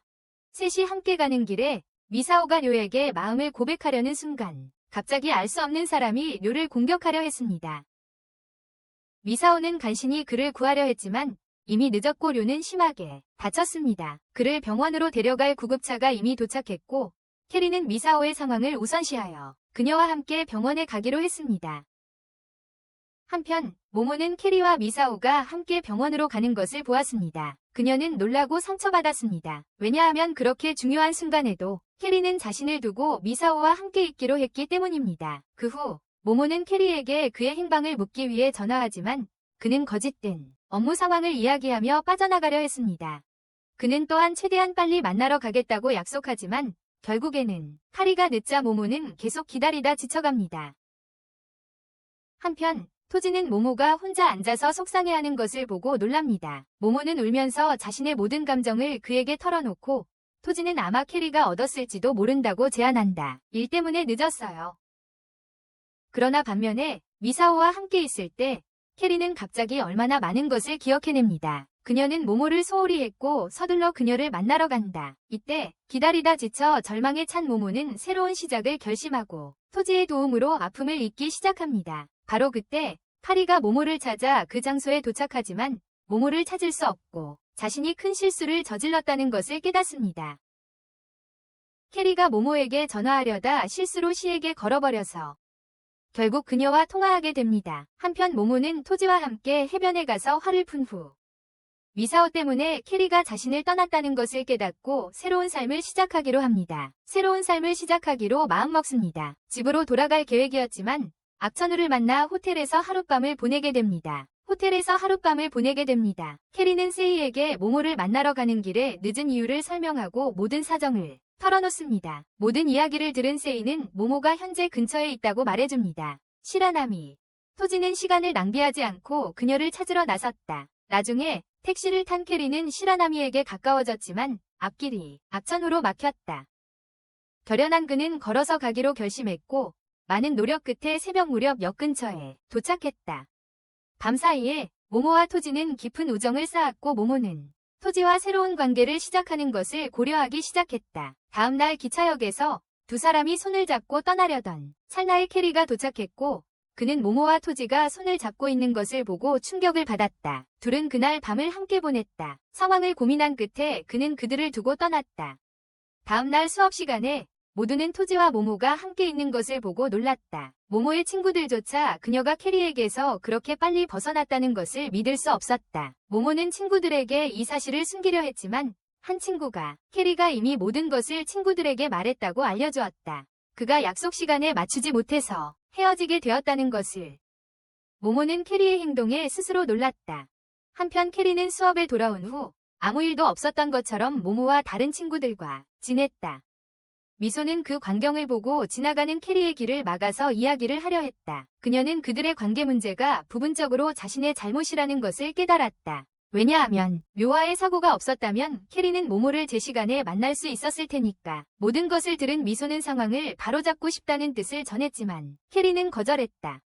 셋이 함께 가는 길에 미사오가 료에게 마음을 고백하려는 순간 갑자기 알 수 없는 사람이 료를 공격하려 했습니다. 미사오는 간신히 그를 구하려 했지만 이미 늦었고 료는 심하게 다쳤습니다. 그를 병원으로 데려갈 구급차가 이미 도착했고 캐리는 미사오의 상황을 우선시하여 그녀와 함께 병원에 가기로 했습니다. 한편 모모는 캐리와 미사오가 함께 병원으로 가는 것을 보았습니다. 그녀는 놀라고 상처받았습니다. 왜냐하면 그렇게 중요한 순간에도 캐리는 자신을 두고 미사오와 함께 있기로 했기 때문입니다. 그 후 모모는 캐리에게 그의 행방을 묻기 위해 전화하지만 그는 거짓된 업무 상황을 이야기하며 빠져나가려 했습니다. 그는 또한 최대한 빨리 만나러 가겠다고 약속하지만 결국에는 카리가 늦자 모모는 계속 기다리다 지쳐갑니다. 한편 토지는 모모가 혼자 앉아서 속상해하는 것을 보고 놀랍니다. 모모는 울면서 자신의 모든 감정을 그에게 털어놓고 토지는 아마 캐리가 얻었을지도 모른다고 제안한다. 일 때문에 늦었어요. 그러나 반면에 미사오와 함께 있을 때 캐리는 갑자기 얼마나 많은 것을 기억해냅니다. 그녀는 모모를 소홀히 했고 서둘러 그녀를 만나러 간다. 이때 기다리다 지쳐 절망에 찬 모모는 새로운 시작을 결심하고 토지의 도움으로 아픔을 잊기 시작합니다. 바로 그때 카리가 모모를 찾아 그 장소에 도착하지만 모모를 찾을 수 없고 자신이 큰 실수를 저질렀다는 것을 깨닫습니다. 캐리가 모모에게 전화하려다 실수로 시에게 걸어버려서 결국 그녀와 통화하게 됩니다. 한편 모모는 토지와 함께 해변에 가서 화를 푼 후 미사오 때문에 캐리가 자신을 떠났다는 것을 깨닫고 새로운 삶을 시작하기로 합니다. 새로운 삶을 시작하기로 마음먹습니다. 집으로 돌아갈 계획이었지만 악천후를 만나 호텔에서 하룻밤을 보내게 됩니다. 캐리는 세이에게 모모를 만나러 가는 길에 늦은 이유를 설명하고 모든 사정을 털어놓습니다. 모든 이야기를 들은 세이는 모모가 현재 근처에 있다고 말해줍니다. 시라나미. 토지는 시간을 낭비하지 않고 그녀를 찾으러 나섰다. 나중에 택시를 탄 캐리는 시라나미에게 가까워졌지만 앞길이 악천후로 막혔다. 결연한 그는 걸어서 가기로 결심했고 많은 노력 끝에 새벽 무렵 역 근처에 도착했다. 밤사이에 모모와 토지는 깊은 우정을 쌓았고 모모는 토지와 새로운 관계를 시작하는 것을 고려하기 시작했다. 다음날 기차역에서 두 사람이 손을 잡고 떠나려던 찰나에 캐리가 도착했고 그는 모모와 토지가 손을 잡고 있는 것을 보고 충격을 받았다. 둘은 그날 밤을 함께 보냈다. 상황을 고민한 끝에 그는 그들을 두고 떠났다. 다음날 수업 시간에 모두는 토지와 모모가 함께 있는 것을 보고 놀랐다. 모모의 친구들조차 그녀가 캐리에게서 그렇게 빨리 벗어났다는 것을 믿을 수 없었다. 모모는 친구들에게 이 사실을 숨기려 했지만 한 친구가 캐리가 이미 모든 것을 친구들에게 말했다고 알려주었다. 그가 약속 시간에 맞추지 못해서 헤어지게 되었다는 것을. 모모는 캐리의 행동에 스스로 놀랐다. 한편 캐리는 수업에 돌아온 후 아무 일도 없었던 것처럼 모모와 다른 친구들과 지냈다. 미소는 그 광경을 보고 지나가는 캐리의 길을 막아서 이야기를 하려 했다. 그녀는 그들의 관계 문제가 부분적으로 자신의 잘못이라는 것을 깨달았다. 왜냐하면 묘와의 사고가 없었다면 캐리는 모모를 제 시간에 만날 수 있었을 테니까. 모든 것을 들은 미소는 상황을 바로잡고 싶다는 뜻을 전했지만 캐리는 거절했다.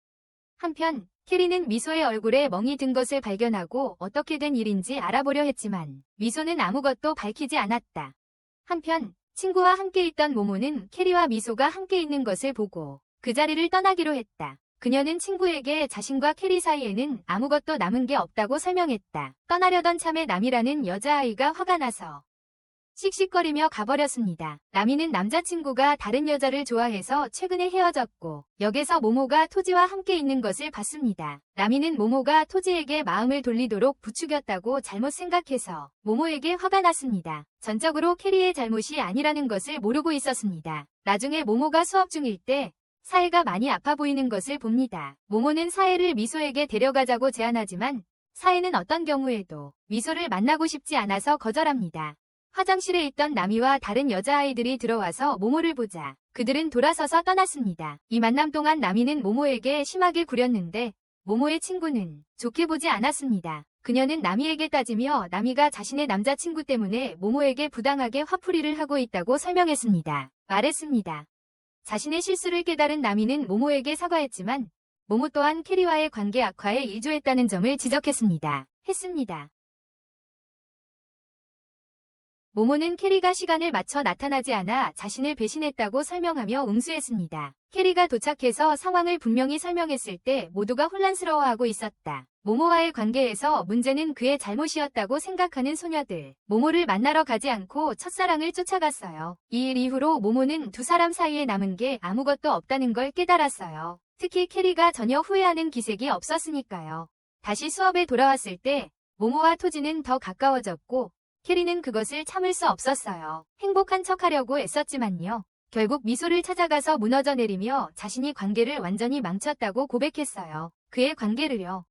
한편 캐리는 미소의 얼굴에 멍이 든 것을 발견하고 어떻게 된 일인지 알아보려 했지만 미소는 아무것도 밝히지 않았다. 한편 친구와 함께 있던 모모는 캐리와 미소가 함께 있는 것을 보고 그 자리를 떠나기로 했다. 그녀는 친구에게 자신과 캐리 사이에는 아무것도 남은 게 없다고 설명했다. 떠나려던 참에 남이라는 여자아이가 화가 나서 씩씩거리며 가버렸습니다. 남이는 남자친구가 다른 여자를 좋아해서 최근에 헤어졌고 역에서 모모가 토지와 함께 있는 것을 봤습니다. 남이는 모모가 토지에게 마음을 돌리도록 부추겼다고 잘못 생각해서 모모에게 화가 났습니다. 전적으로 캐리의 잘못이 아니라는 것을 모르고 있었습니다. 나중에 모모가 수업 중일 때 사해가 많이 아파 보이는 것을 봅니다. 모모는 사해를 미소에게 데려가자고 제안하지만 사해는 어떤 경우에도 미소를 만나고 싶지 않아서 거절합니다. 화장실에 있던 나미와 다른 여자아이들이 들어와서 모모를 보자 그들은 돌아서서 떠났습니다. 이 만남 동안 나미는 모모에게 심하게 구렸는데 모모의 친구는 좋게 보지 않았습니다. 그녀는 나미에게 따지며 나미가 자신의 남자친구 때문에 모모에게 부당하게 화풀이를 하고 있다고 설명했습니다. 말했습니다. 자신의 실수를 깨달은 나미는 모모에게 사과했지만 모모 또한 캐리와의 관계 악화에 일조했다는 점을 지적했습니다. 모모는 캐리가 시간을 맞춰 나타나지 않아 자신을 배신했다고 설명하며 응수했습니다. 캐리가 도착해서 상황을 분명히 설명했을 때 모두가 혼란스러워하고 있었다. 모모와의 관계에서 문제는 그의 잘못이었다고 생각하는 소녀들. 모모를 만나러 가지 않고 첫사랑을 쫓아갔어요. 이 일 이후로 모모는 두 사람 사이에 남은 게 아무것도 없다는 걸 깨달았어요. 특히 캐리가 전혀 후회하는 기색이 없었으니까요. 다시 수업에 돌아왔을 때 모모와 토지는 더 가까워졌고 캐리는 그것을 참을 수 없었어요. 행복한 척하려고 애썼지만요. 결국 미소를 찾아가서 무너져 내리며 자신이 관계를 완전히 망쳤다고 고백했어요. 그의 관계를요.